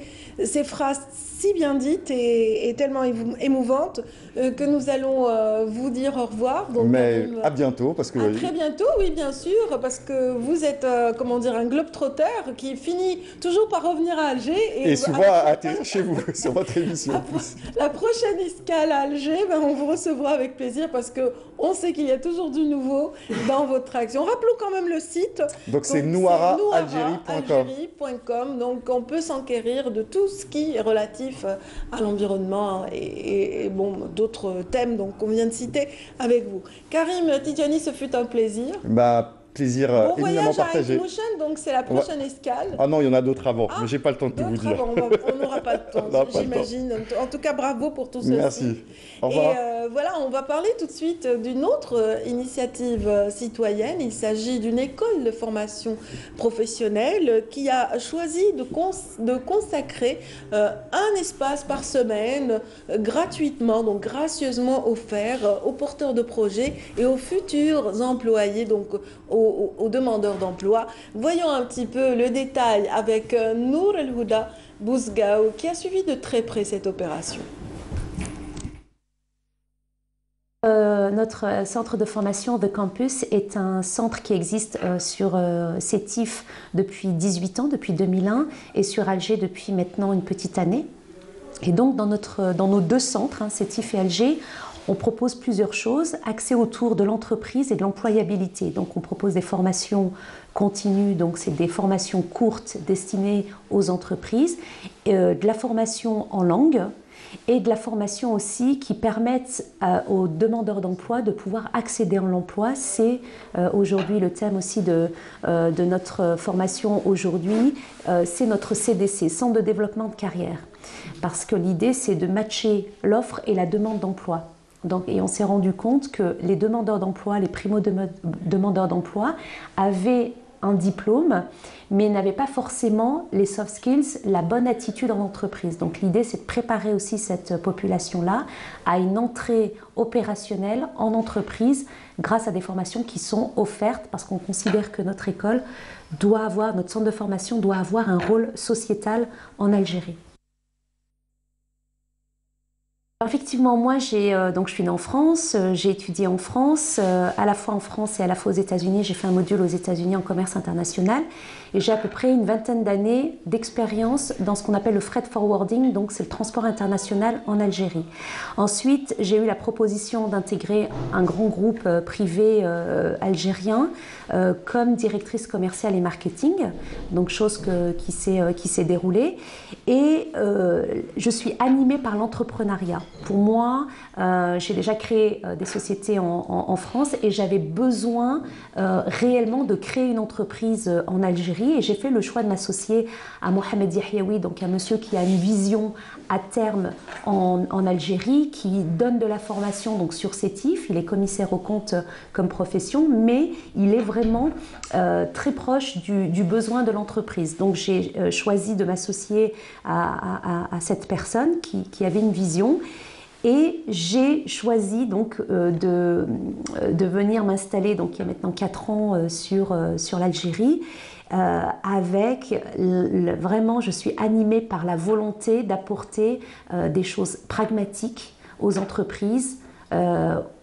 phrases si bien dites et tellement émouvantes que nous allons vous dire au revoir. Donc, mais à bientôt, parce que... À très bientôt, oui, bien sûr, parce que vous êtes, comment dire, un globe-trotter qui finit toujours par revenir à Alger. Et souvent atterrir chez vous, sur votre émission. La prochaine escale à Alger, on vous recevra avec plaisir parce qu'on sait qu'il y a toujours du nouveau dans votre action. Rappelons quand même le site. Donc c'est nouaraalgérie.com. Donc on peut s'enquérir de tout ce qui est relatif à l'environnement et d'autres thèmes qu'on vient de citer avec vous. Karim Tidjani, ce fut un plaisir. Plaisir éminemment partagé. Bon voyage à donc c'est la prochaine escale. Ah non, il y en a d'autres avant, mais j'ai pas le temps de tout vous dire. On n'aura pas le temps, j'imagine. En tout cas, bravo pour tout ceci. Merci. Au revoir. Et voilà, on va parler tout de suite d'une autre initiative citoyenne. Il s'agit d'une école de formation professionnelle qui a choisi de consacrer un espace par semaine gratuitement, donc gracieusement offert aux porteurs de projets et aux futurs employés, donc aux aux demandeurs d'emploi. Voyons un petit peu le détail avec Nour El Houda Bouzgaou qui a suivi de très près cette opération. Notre centre de formation The Campus est un centre qui existe sur Sétif depuis 18 ans, depuis 2001, et sur Alger depuis maintenant une petite année. Et donc dans nos deux centres, Sétif et Alger, on propose plusieurs choses, axées autour de l'entreprise et de l'employabilité. Donc on propose des formations continues, donc c'est des formations courtes destinées aux entreprises, de la formation en langue, et de la formation aussi qui permettent aux demandeurs d'emploi de pouvoir accéder à l'emploi. C'est aujourd'hui le thème aussi de notre formation aujourd'hui, c'est notre CDC, Centre de développement de carrière. Parce que l'idée c'est de matcher l'offre et la demande d'emploi. Et on s'est rendu compte que les demandeurs d'emploi, les primo-demandeurs d'emploi avaient un diplôme, mais n'avaient pas forcément les soft skills, la bonne attitude en entreprise. Donc l'idée, c'est de préparer aussi cette population-là à une entrée opérationnelle en entreprise grâce à des formations qui sont offertes parce qu'on considère que notre école doit avoir, notre centre de formation doit avoir un rôle sociétal en Algérie. Effectivement, moi, donc je suis née en France, j'ai étudié en France, à la fois en France et à la fois aux États-Unis. J'ai fait un module aux États-Unis en commerce international et j'ai à peu près une vingtaine d'années d'expérience dans ce qu'on appelle le freight forwarding, donc c'est le transport international en Algérie. Ensuite, j'ai eu la proposition d'intégrer un grand groupe privé algérien comme directrice commerciale et marketing, donc chose qui s'est déroulée. Et je suis animée par l'entrepreneuriat. Pour moi, j'ai déjà créé des sociétés en France et j'avais besoin réellement de créer une entreprise en Algérie et j'ai fait le choix de m'associer à Mohamed Yahyaoui, donc un monsieur qui a une vision à terme en Algérie, qui donne de la formation donc sur Sétif. Il est commissaire aux comptes comme profession, mais il est vraiment très proche du besoin de l'entreprise. Donc j'ai choisi de m'associer à cette personne qui avait une vision. Et j'ai choisi donc de venir m'installer, donc il y a maintenant 4 ans sur l'Algérie, avec vraiment, je suis animée par la volonté d'apporter des choses pragmatiques aux entreprises,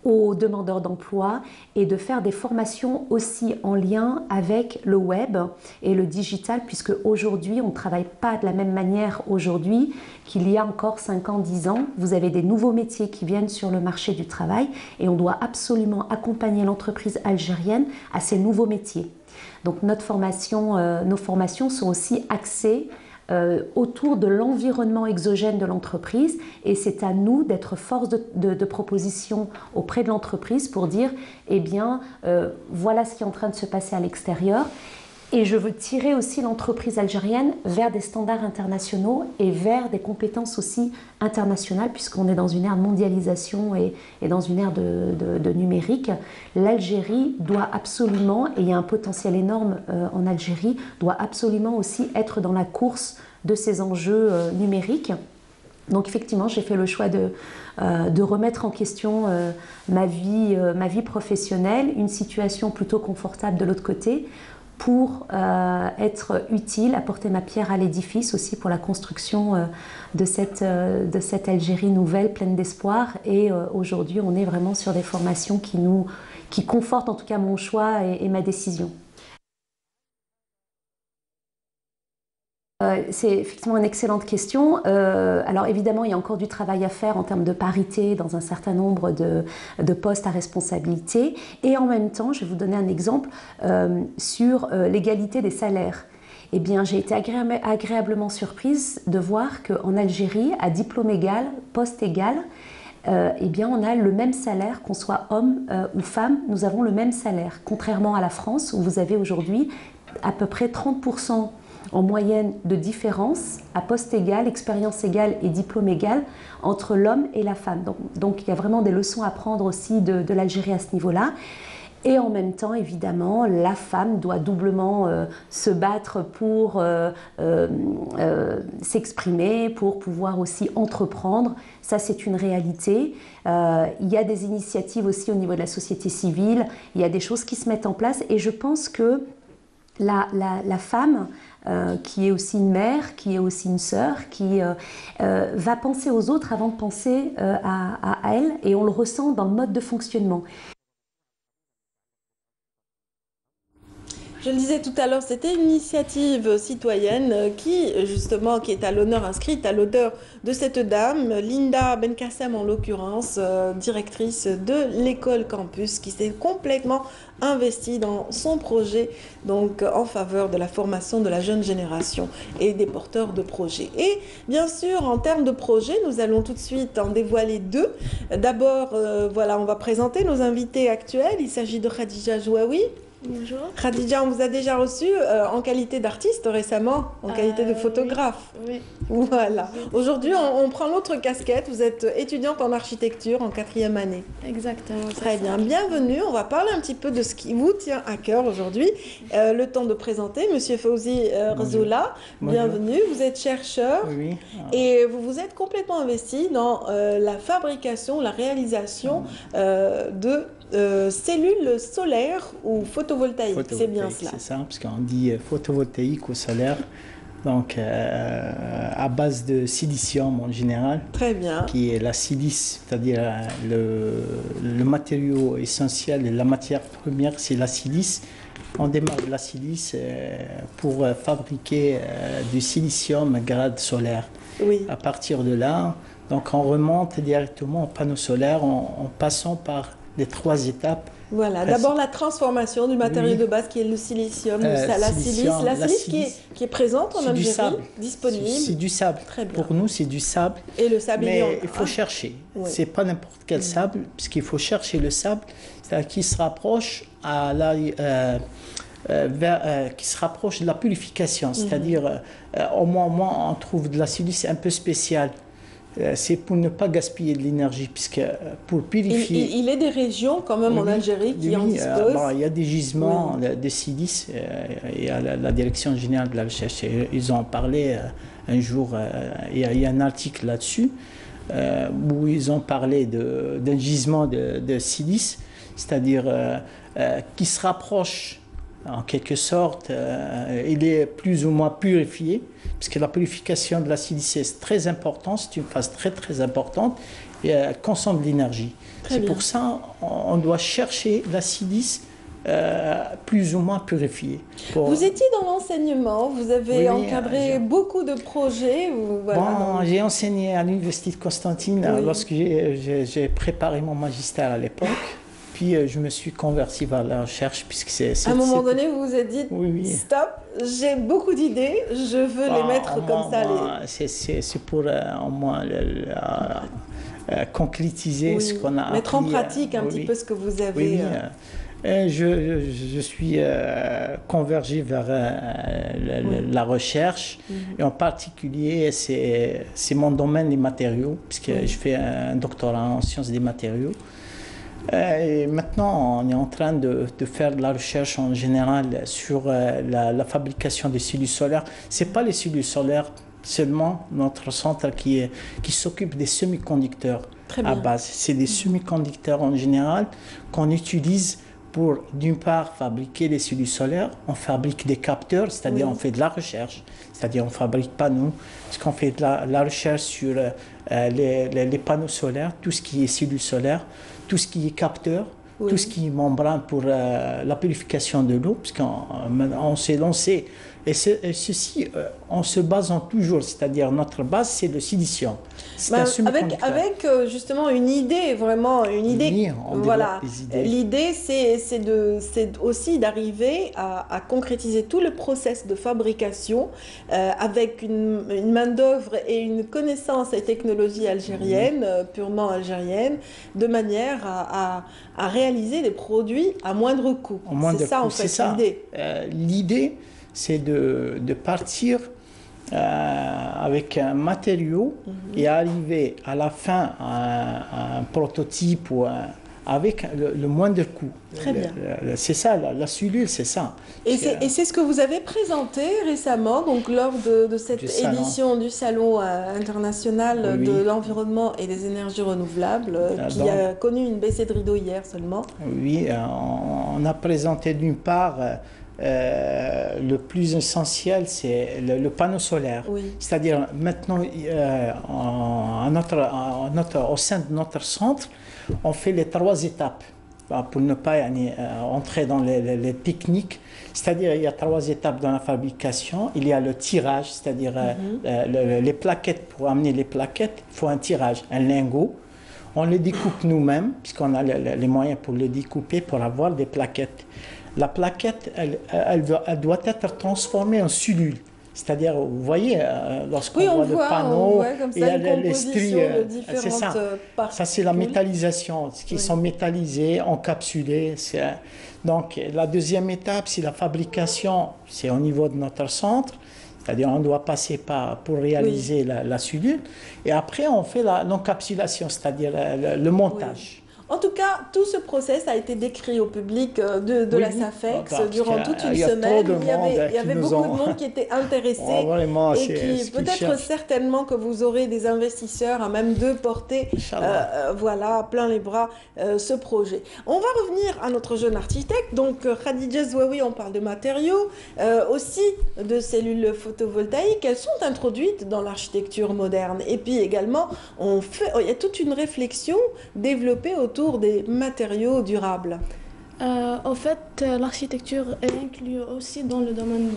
aux demandeurs d'emploi et de faire des formations aussi en lien avec le web et le digital, puisque aujourd'hui on ne travaille pas de la même manière aujourd'hui qu'il y a encore 5 ans, 10 ans. Vous avez des nouveaux métiers qui viennent sur le marché du travail et on doit absolument accompagner l'entreprise algérienne à ces nouveaux métiers. Donc nos formations sont aussi axées autour de l'environnement exogène de l'entreprise et c'est à nous d'être force de proposition auprès de l'entreprise pour dire eh bien voilà ce qui est en train de se passer à l'extérieur et je veux tirer aussi l'entreprise algérienne vers des standards internationaux et vers des compétences aussi internationales puisqu'on est dans une ère de mondialisation et dans une ère de numérique. L'Algérie doit absolument, et il y a un potentiel énorme en Algérie, doit absolument aussi être dans la course de ces enjeux numériques. Donc effectivement, j'ai fait le choix de remettre en question ma vie professionnelle, une situation plutôt confortable de l'autre côté, pour être utile, apporter ma pierre à l'édifice aussi pour la construction de cette Algérie nouvelle, pleine d'espoir. Et aujourd'hui, on est vraiment sur des formations qui confortent en tout cas mon choix et ma décision. C'est effectivement une excellente question. Alors évidemment, il y a encore du travail à faire en termes de parité dans un certain nombre de postes à responsabilité. Et en même temps, je vais vous donner un exemple sur l'égalité des salaires. Eh bien, j'ai été agréablement surprise de voir qu'en Algérie, à diplôme égal, poste égal, eh bien, on a le même salaire, qu'on soit homme ou femme, nous avons le même salaire. Contrairement à la France, où vous avez aujourd'hui à peu près 30% en moyenne de différence à poste égal, expérience égale et diplôme égal entre l'homme et la femme. Donc il y a vraiment des leçons à prendre aussi de l'Algérie à ce niveau-là. Et en même temps, évidemment, la femme doit doublement se battre pour s'exprimer, pour pouvoir aussi entreprendre. Ça, c'est une réalité. Il y a des initiatives aussi au niveau de la société civile. Il y a des choses qui se mettent en place. Et je pense que la femme, qui est aussi une mère, qui est aussi une sœur, qui va penser aux autres avant de penser à elle. Et on le ressent dans le mode de fonctionnement. Je le disais tout à l'heure, c'était une initiative citoyenne qui est à l'honneur, inscrite à l'honneur de cette dame, Linda Benkassem en l'occurrence, directrice de l'école campus, qui s'est complètement investie dans son projet, donc en faveur de la formation de la jeune génération et des porteurs de projets. Et bien sûr, en termes de projets, nous allons tout de suite en dévoiler deux. D'abord, voilà, on va présenter nos invités actuels. Il s'agit de Khadija Jouaoui. Bonjour. Khadija, on vous a déjà reçu en qualité d'artiste récemment, en qualité de photographe. Oui. Voilà. Aujourd'hui, on prend l'autre casquette. Vous êtes étudiante en architecture en 4e année. Exactement. Très bien. Bienvenue. On va parler un petit peu de ce qui vous tient à cœur aujourd'hui. Le temps de présenter Monsieur Fawzi Rzoula. Bienvenue. Vous êtes chercheur et vous vous êtes complètement investi dans la fabrication, la réalisation de cellules solaires ou photovoltaïques, c'est bien cela. C'est ça, parce qu'on dit photovoltaïque ou solaire, donc à base de silicium en général. Très bien. Qui est la silice, c'est-à-dire le matériau essentiel, la matière première, c'est la silice. On démarre de la silice pour fabriquer du silicium grade solaire. Oui. À partir de là, donc on remonte directement au panneau solaire en passant par les 3 étapes. Voilà, d'abord la transformation du matériau de base qui est le silicium, la silice qui est présente en Algérie, disponible. C'est du sable. Très bien. Pour nous, c'est du sable. Et le sable, mais il faut chercher. Oui. C'est pas n'importe quel sable, puisqu'il faut chercher le sable qui se rapproche qui se rapproche de la purification. C'est-à-dire, au moins, on trouve de la silice un peu spéciale. C'est pour ne pas gaspiller de l'énergie, puisque pour purifier... Il est des régions quand même en Algérie qui en disposent. Il y a des gisements de silice, et à la direction générale de la recherche, ils ont parlé un jour, il y a un article là-dessus, où ils ont parlé d'un gisement de silice, c'est-à-dire qui se rapproche en quelque sorte, il est plus ou moins purifié, puisque la purification de la silice est très importante, c'est une phase très très importante, et elle consomme de l'énergie. C'est pour ça qu'on doit chercher la silice plus ou moins purifiée. Vous étiez dans l'enseignement, vous avez encadré beaucoup de projets. J'ai enseigné à l'université de Constantine lorsque j'ai préparé mon magistère à l'époque. Puis je me suis converti vers la recherche, puisque à un moment donné, vous vous êtes dit stop, j'ai beaucoup d'idées, je veux les mettre comme ça. C'est pour au moins concrétiser ce qu'on a appris. Mettre en pratique un petit peu ce que vous avez. Je suis convergé vers la recherche, et en particulier, c'est mon domaine, les matériaux, puisque je fais un doctorat en sciences des matériaux. Et maintenant, on est en train de faire de la recherche en général sur la fabrication des cellules solaires. Ce n'est pas les cellules solaires seulement, notre centre qui s'occupe des semi-conducteurs à base. C'est des semi-conducteurs en général qu'on utilise pour, d'une part, fabriquer les cellules solaires. On fabrique des capteurs, c'est-à-dire on fait de la recherche. C'est-à-dire on ne fabrique pas nous, parce qu'on fait de la recherche sur les panneaux solaires, tout ce qui est cellules solaires, tout ce qui est capteur, tout ce qui est membrane pour la purification de l'eau, puisqu'on s'est lancé. Et ceci en se basant toujours, c'est-à-dire notre base, c'est le silicium. Avec justement une idée, vraiment une idée. Voilà. L'idée, c'est aussi d'arriver à concrétiser tout le process de fabrication avec une main-d'œuvre et une connaissance et technologie algérienne, purement algérienne, de manière à réaliser des produits à moindre coût. C'est ça, en fait, l'idée. L'idée, c'est de partir avec un matériau et arriver à la fin à un prototype ou avec le moindre coût. Très bien. C'est ça, la cellule, c'est ça. Et c'est ce que vous avez présenté récemment, donc lors de cette édition du Salon international de l'environnement et des énergies renouvelables, qui a connu une baissée de rideau hier seulement. Oui, on a présenté d'une part le plus essentiel, c'est le panneau solaire. Oui. C'est-à-dire maintenant, au sein de notre centre, on fait les 3 étapes pour ne pas entrer dans les techniques. C'est-à-dire il y a 3 étapes dans la fabrication. Il y a le tirage, c'est-à-dire les plaquettes. Pour amener les plaquettes, il faut un tirage, un lingot. On les découpe nous-mêmes, puisqu'on a les moyens pour le découper, pour avoir des plaquettes. La plaquette, elle doit être transformée en cellule. C'est-à-dire, vous voyez, lorsqu'on voit le panneau, il y a les stries. C'est ça. Ça, c'est la métallisation, qui sont métallisés, encapsulés. Donc, la deuxième étape, c'est la fabrication. C'est au niveau de notre centre. C'est-à-dire, on doit passer pour réaliser la cellule. Et après, on fait l'encapsulation, c'est-à-dire le montage. En tout cas, tout ce process a été décrit au public de la SAFEX durant toute une semaine. Il y avait beaucoup de monde qui était intéressé et qui peut-être certainement que vous aurez des investisseurs à même de porter voilà, plein les bras ce projet. On va revenir à notre jeune architecte. Donc Khadija Zouaoui, on parle de matériaux, aussi de cellules photovoltaïques. Elles sont introduites dans l'architecture moderne. Et puis également, il y a toute une réflexion développée autour des matériaux durables. En fait, l'architecture est inclue aussi dans le domaine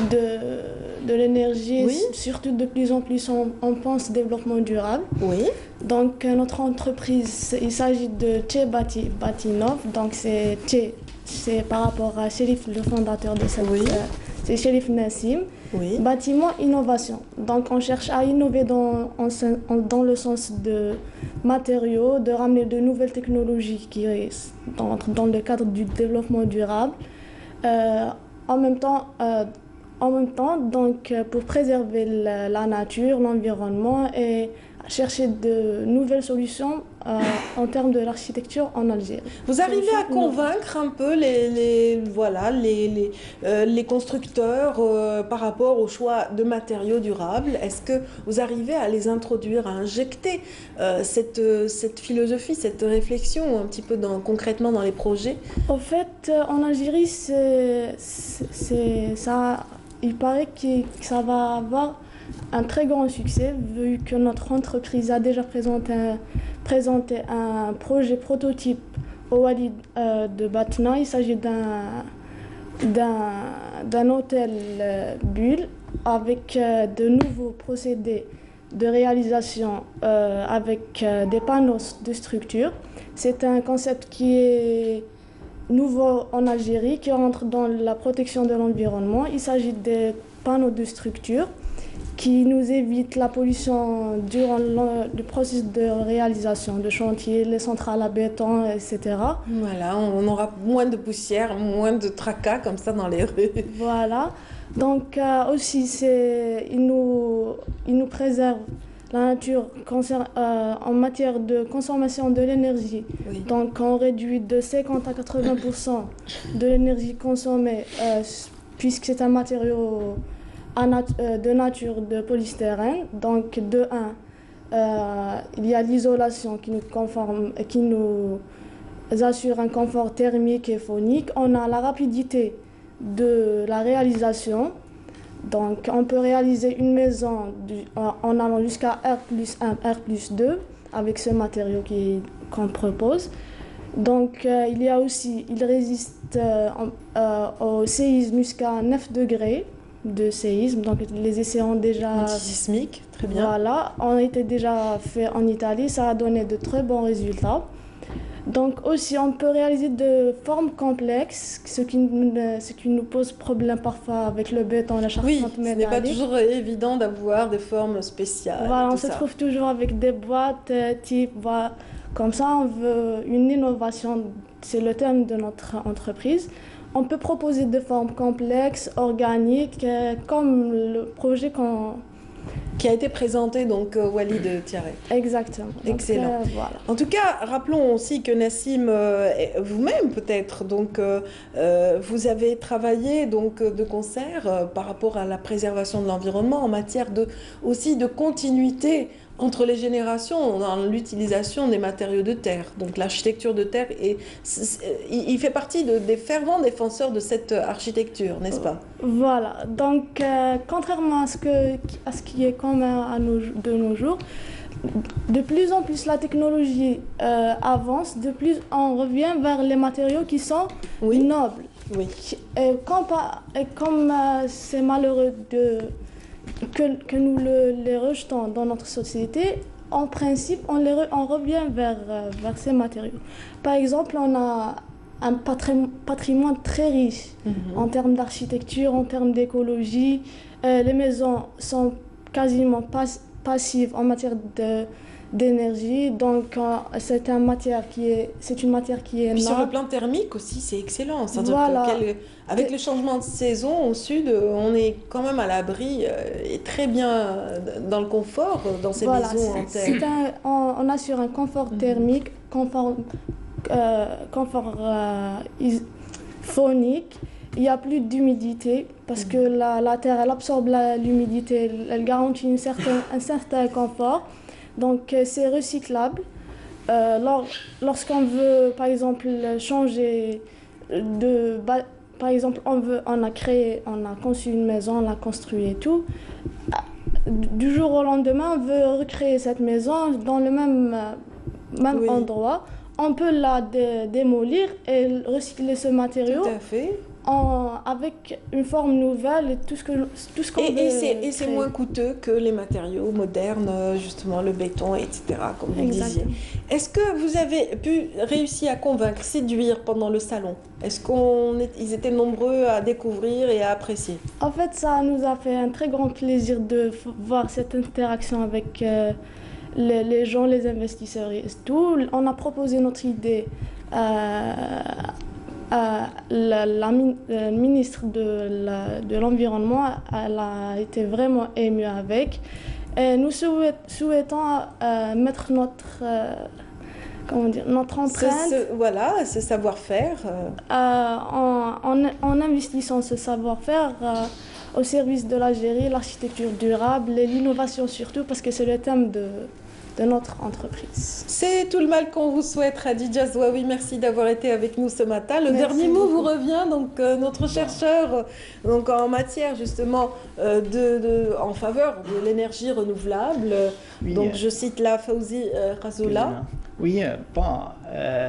de l'énergie. Oui. Surtout de plus en plus, on pense développement durable. Oui. Donc, notre entreprise, il s'agit de Tché Batinov. Donc, c'est par rapport à Chérif, le fondateur de cette... C'est Chérif Nassim. Oui. Bâtiment, innovation. Donc, on cherche à innover dans le sens de matériaux, de ramener de nouvelles technologies qui entrent dans le cadre du développement durable. En même temps, donc, pour préserver la nature, l'environnement et chercher de nouvelles solutions en termes de l'architecture en Algérie. Vous arrivez à convaincre un peu les constructeurs par rapport au choix de matériaux durables? Est-ce que vous arrivez à les introduire, à injecter cette philosophie, cette réflexion un petit peu concrètement dans les projets? En fait, en Algérie, il paraît que ça va avoir un très grand succès, vu que notre entreprise a déjà présenté un projet prototype au Wadi de Batna. Il s'agit d'un hôtel bulle avec de nouveaux procédés de réalisation avec des panneaux de structure. C'est un concept qui est nouveau en Algérie, qui rentre dans la protection de l'environnement. Il s'agit des panneaux de structure qui nous évite la pollution durant le processus de réalisation de chantier, les centrales à béton, etc. Voilà, on aura moins de poussière, moins de tracas comme ça dans les rues. Voilà, donc aussi il nous préserve la nature en matière de consommation de l'énergie. Oui. Donc on réduit de 50 à 80% de l'énergie consommée puisque c'est un matériau de nature de polystyrène. Donc de 1, il y a l'isolation qui nous assure un confort thermique et phonique. On a la rapidité de la réalisation. Donc on peut réaliser une maison en allant jusqu'à R+1, R+2 avec ce matériau qu'on propose. Donc il résiste au séisme jusqu'à 9 degrés de séisme. Donc les essais ont déjà... Antisismique, très bien. Voilà, ont été déjà faits en Italie. Ça a donné de très bons résultats. Donc aussi, on peut réaliser de formes complexes, ce qui nous pose problème parfois avec le béton, la charpente métallique. Oui, ce n'est pas toujours évident d'avoir des formes spéciales. Voilà, on se trouve toujours avec des boîtes type... Voilà. Comme ça, on veut une innovation, c'est le thème de notre entreprise. On peut proposer des formes complexes, organiques, comme le projet Qui a été présenté donc Walid Tiaré. Exactement. Excellent. Donc, voilà. En tout cas, rappelons aussi que Nassim, vous-même peut-être, donc vous avez travaillé donc de concert par rapport à la préservation de l'environnement en matière aussi de continuité entre les générations dans l'utilisation des matériaux de terre. Donc l'architecture de terre, il fait partie des fervents défenseurs de cette architecture, n'est-ce pas? Voilà. Donc contrairement à ce qui est commun de nos jours, de plus en plus la technologie avance, de plus on revient vers les matériaux qui sont nobles. Oui. Et comme c'est malheureux que nous les rejetons dans notre société, en principe, on revient vers ces matériaux. Par exemple, on a un patrimoine très riche en termes d'architecture, en termes d'écologie. Les maisons sont quasiment passives en matière d'énergie, donc c'est une matière qui est Puis sur le plan thermique aussi, c'est excellent. Voilà. Avec le changement de saison au sud, on est quand même à l'abri et très bien dans le confort dans ces maisons en terre. On assure un confort thermique, confort phonique. Il n'y a plus d'humidité parce que la terre elle absorbe l'humidité, elle garantit un certain confort. Donc c'est recyclable. Lorsqu'on veut par exemple changer par exemple on a conçu une maison, on l'a construit et tout. Du jour au lendemain, on veut recréer cette maison dans le même endroit. On peut la démolir et recycler ce matériau. Tout à fait. Avec une forme nouvelle et tout ce qu'on veut. Et c'est moins coûteux que les matériaux modernes, justement le béton, etc., comme vous disiez. Est-ce que vous avez réussi à convaincre, séduire pendant le salon? Est-ce qu'ils étaient nombreux à découvrir et à apprécier? En fait, ça nous a fait un très grand plaisir de voir cette interaction avec les gens, les investisseurs et tout. On a proposé notre idée la ministre de l'Environnement, elle a été vraiment émue avec. Et nous souhaitons mettre notre empreinte. Ce savoir-faire. En investissant ce savoir-faire au service de l'Algérie, l'architecture durable et l'innovation surtout, parce que c'est le thème de notre entreprise. C'est tout le mal qu'on vous souhaite, Khadija Zouaoui. Merci d'avoir été avec nous ce matin. Le dernier mot vous revient, donc notre chercheur donc, en matière justement en faveur de l'énergie renouvelable. Oui, donc je cite là Fawzi Qazoula. Oui,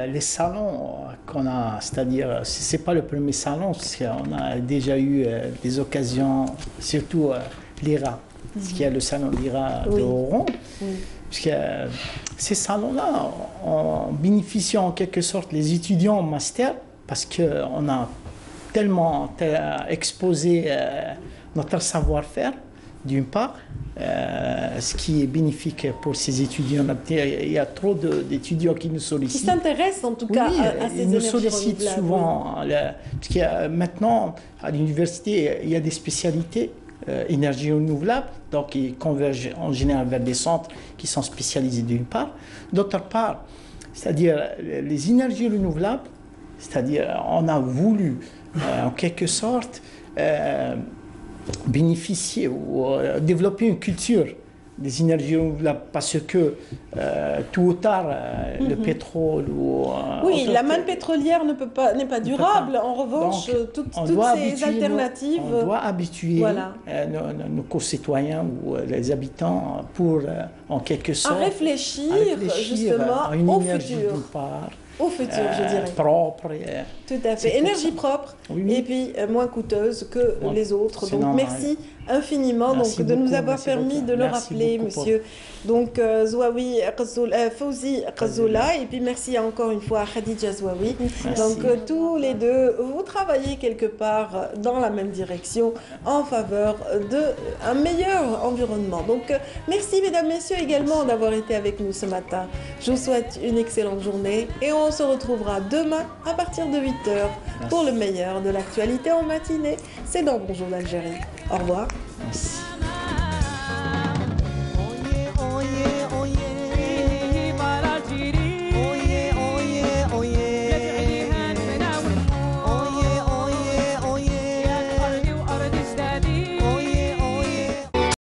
les salons qu'on a, c'est-à-dire, c'est pas le premier salon, parce qu'on a déjà eu des occasions, surtout l'IRA, parce qu'il y a le salon l'IRA de Oran. Parce que ces salons-là ont bénéficié en quelque sorte les étudiants en master, parce qu'on a tellement exposé notre savoir-faire, d'une part, ce qui est bénéfique pour ces étudiants. Il y a trop d'étudiants qui nous sollicitent. Qui s'intéressent en tout cas à ces énergies renouvelables. Ils nous sollicitent souvent, parce qu'il y a maintenant, à l'université, il y a des spécialités. Énergie renouvelable, donc ils convergent en général vers des centres qui sont spécialisés d'une part. D'autre part, c'est-à-dire les énergies renouvelables, c'est-à-dire on a voulu en quelque sorte bénéficier ou développer une culture des énergies renouvelables, parce que tôt ou tard, le pétrole ou... oui, la manne pétrolière n'est pas durable. En revanche, toutes ces alternatives... On doit habituer nos concitoyens ou les habitants pour, en quelque sorte... à réfléchir justement à une au énergie futur. d'une part, au futur, je dirais. Propre. Tout à fait. Énergie propre et puis moins coûteuse que les autres. Donc merci infiniment de nous avoir permis de le rappeler, monsieur. Donc Zouaoui Fawzi Qazoula, et puis merci encore une fois à Khadija Zouaoui. Donc tous les deux, vous travaillez quelque part dans la même direction en faveur d'un meilleur environnement. Donc merci mesdames, messieurs également d'avoir été avec nous ce matin. Je vous souhaite une excellente journée et on se retrouvera demain à partir de 8h pour le meilleur de l'actualité en matinée. C'est dans Bonjour d'Algérie. Au revoir. Merci.